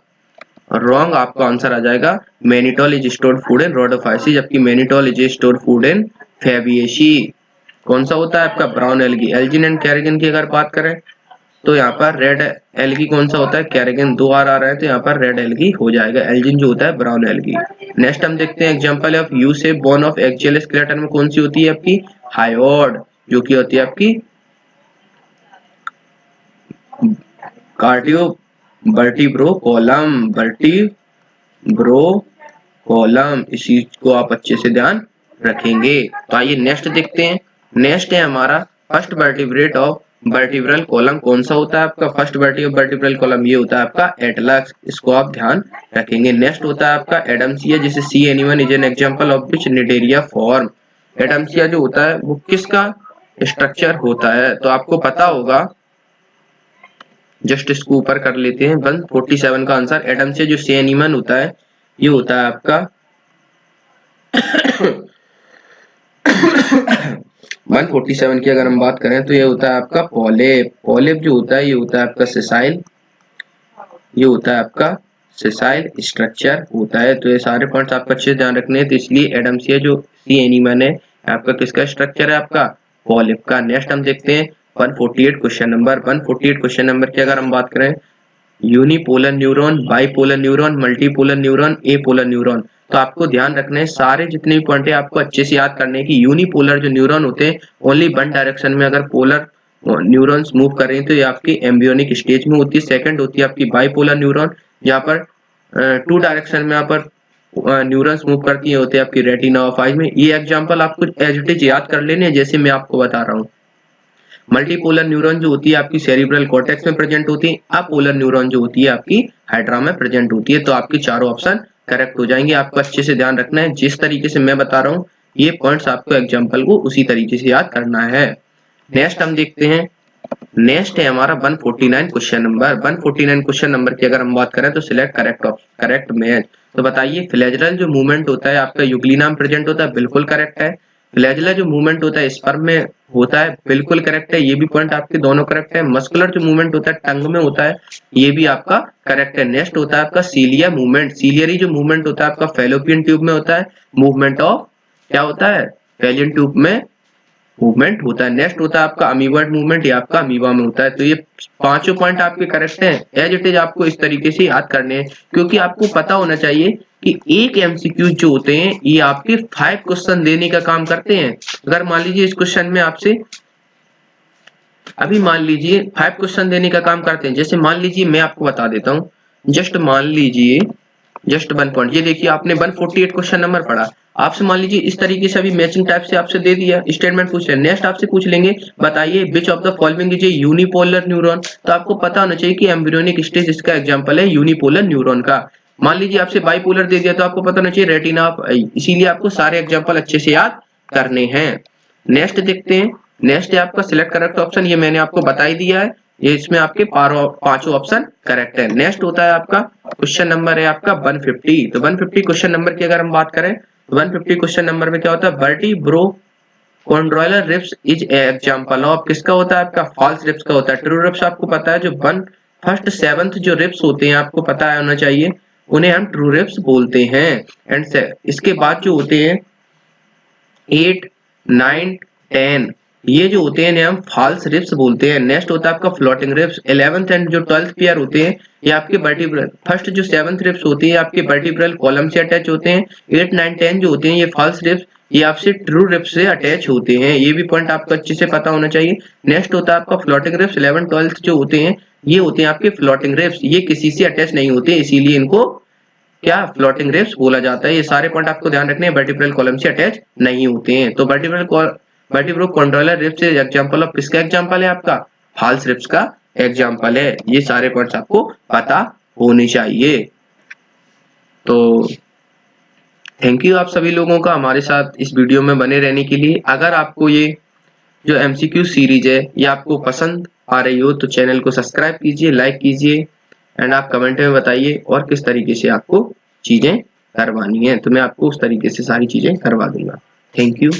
रॉन्ग आपका आंसर आ जाएगा mannitol is stored food in Rhodophyceae, जबकि mannitol is stored food in Fabaceae. कौन सा होता है आपका? Brown algae. Algin and carrageen की अगर बात करें तो यहाँ पर रेड एल्गी कौन सा होता है? कैरेगन, 2 आर आ रहा है तो यहाँ पर रेड एल्गी हो जाएगा। एल्जिन जो होता है ब्राउन एल्गी। नेक्स्ट हम देखते हैं example of U shape bone of axial skeleton में कौन सी होती है आपकी? हायोड, जो की होती है आपकी कार्डियो वर्टिब्रो कॉलम, इस चीज को आप अच्छे से ध्यान रखेंगे। तो आइए नेक्स्ट देखते हैं। नेक्स्ट है हमारा first vertebrate of vertebral column, कौन सा होता है आपका फर्स्ट वर्टिब्रल कॉलम? ये होता है आपका एटलस, इसको आप ध्यान रखेंगे। नेक्स्ट होता है आपका एडम्सिया, जिसे sea animal is an example of which Cnidaria form. Adamsia जो होता है वो किसका स्ट्रक्चर होता है? तो आपको पता होगा, जस्ट इसको ऊपर कर लेते हैं। 147 का आंसर एडम्सिया जो सी एनिमल होता है, ये होता है आपका 147 की अगर हम बात करें तो ये होता है आपका पॉलिप। पॉलिप जो होता है ये होता है आपका सेसाइल, ये होता है आपका सेसाइल स्ट्रक्चर होता है। तो ये सारे पॉइंट्स आपको अच्छे से ध्यान रखने हैं। तो इसलिए एडम्सिया जो सी एनिमल है आपका किसका स्ट्रक्चर है? आपका पॉलिप का। नेक्स्ट हम देखते हैं 148 क्वेश्चन नंबर। 148 क्वेश्चन नंबर की अगर हम बात करें, unipolar neuron, bipolar neuron, multipolar neuron, apolar neuron. तो आपको ध्यान रखना है, सारे जितने भी पॉइंट है आपको अच्छे से याद करने की। यूनिपोलर जो न्यूरॉन होते हैं ओनली वन डायरेक्शन में अगर पोलर न्यूरॉन्स मूव कर रहे हैं तो ये आपकी एम्ब्रियोनिक स्टेज में होती है। सेकंड होती है आपकी बाइपोलर न्यूरॉन, यहाँ पर 2 डायरेक्शन में यहाँ पर न्यूरॉन्स मूव करती है, होते हैं आपकी रेटिना ऑफ आई में। ये एग्जांपल आपको एज इट इज याद कर लेने जैसे मैं आपको बता रहा हूँ। मल्टीपोलर न्यूरॉन जो होती है आपकी सेरिब्रल कॉर्टेक्स में प्रेजेंट होती है। अपोलर न्यूरॉन जो होती है आपकी हाइड्रा में प्रेजेंट होती है। तो आपके चारों ऑप्शन करेक्ट हो जाएंगे। आपको अच्छे से ध्यान रखना है, जिस तरीके से मैं बता रहा हूँ ये पॉइंट्स आपको एग्जांपल को उसी तरीके से याद करना है। नेक्स्ट हम देखते हैं, नेक्स्ट है हमारा 149 क्वेश्चन नंबर। 149 क्वेश्चन नंबर की अगर हम बात करें तो सिलेक्ट करेक्ट मैच। तो बताइए फ्लैजेलर जो मूवमेंट होता है आपका यूग्लिना में प्रेजेंट होता है, बिल्कुल करेक्ट है। फ्लैजेलर जो मूवमेंट होता है स्पर्म में होता है, बिल्कुल करेक्ट है। ये भी पॉइंट आपके दोनों करेक्ट है। मस्कुलर जो मूवमेंट होता है टंग में होता है, ये भी आपका करेक्ट है। नेक्स्ट होता है आपका सीलिया मूवमेंट। सीलियरी जो मूवमेंट होता है आपका फैलोपियन ट्यूब में होता है। मूवमेंट ऑफ क्या होता है? फैलियन ट्यूब में मूवमेंट होता है। नेक्स्ट होता है आपका अमीबॉइड मूवमेंट, ये आपका अमीबा में होता है। तो ये पांचों पॉइंट आपके करेक्ट हैं। एज इट इज आपको इस तरीके से याद करने हैं, क्योंकि आपको पता होना चाहिए कि एक एमसीक्यू जो होते हैं ये आपके 5 क्वेश्चन देने का काम करते हैं। अगर मान लीजिए इस क्वेश्चन में आपसे अभी मान लीजिए 5 क्वेश्चन देने का काम करते हैं। जैसे मान लीजिए मैं आपको बता देता हूँ, जस्ट मान लीजिए जस्ट 1 पॉइंट, ये देखिए आपने 148 क्वेश्चन नंबर पढ़ा, आपसे मान लीजिए इस तरीके से अभी मैचिंग टाइप से आपसे दे दिया, स्टेटमेंट पूछ रहे हैं। नेक्स्ट आपसे पूछ लेंगे बताइए विच of the following is a unipolar neuron. तो आपको पता होना चाहिए कि एम्ब्रियोनिक स्टेज इसका एग्जांपल है यूनिपोलर न्यूरॉन का। मान लीजिए आपसे बाइपोलर दे दिया तो आपको पता होना चाहिए रेटिना ऑफ आई। इसीलिए आपको सारे एग्जांपल अच्छे से याद करने हैं। नेक्स्ट देखते हैं, नेक्स्ट है आपका सिलेक्ट करेक्ट ऑप्शन, ये मैंने आपको बता ही दिया है। ये इसमें आपके पांचों ऑप्शन करेक्ट है। नेक्स्ट होता है आपका क्वेश्चन नंबर है आपका 150। तो 150 क्वेश्चन नंबर की अगर हम बात करें, 150 क्वेश्चन नंबर में क्या होता है? वर्टिब्रोकोन्ड्रोलर रिब्स इज एग्जांपल ऑफ किसका होता है? आपका फॉल्स रिब्स का होता है। ट्रू रिब्स आपको पता है, जो 1st 7th जो रिब्स होते हैं आपको पता है होना चाहिए, उन्हें हम ट्रू रिब्स बोलते हैं। एंड इसके बाद जो होते हैं 8, 9, 10, ये जो होते हैं इन्हें हम फॉल्स रिब्स बोलते हैं। नेक्स्ट होता है आपका फ्लोटिंग रिब्स। 11th एंड जो 12th पेयर होते हैं ये आपके वर्टिब्रल, फर्स्ट जो 7th रिब्स होती है आपके वर्टिब्रल कॉलम से अटैच होते हैं। 8, 9, 10 जो होते हैं ये फॉल्स रिब्स, ये आपसे ट्रू रिब्स से अटैच होते हैं। ये भी पॉइंट आपको अच्छे से पता होना चाहिए। नेक्स्ट होता है आपका फ्लोटिंग रिब्स। 11, 12 जो होते हैं ये होते हैं आपके फ्लोटिंग रिब्स, ये किसी से अटैच नहीं होते, इसीलिए इनको क्या फ्लोटिंग रिब्स बोला जाता है। ये सारे पॉइंट आपको ध्यान रखने हैं, वर्टिब्रल कॉलम से अटैच नहीं होते हैं। तो वर्टिब्रो कॉन्ड्रोलर रिब्स एग्जांपल ऑफ किसका एग्जांपल है आपका, फॉल्स रिब्स का एग्जांपल है। ये सारे पॉइंट्स आपको पता होने चाहिए। तो थैंक यू आप सभी लोगों का हमारे साथ इस वीडियो में बने रहने के लिए। अगर आपको ये जो एमसीक्यू सीरीज है ये आपको पसंद आ रही हो तो चैनल को सब्सक्राइब कीजिए, लाइक कीजिए एंड आप कमेंट में बताइए और किस तरीके से आपको चीजें करवानी है, तो मैं आपको उस तरीके से सारी चीजें करवा दूंगा। Thank you.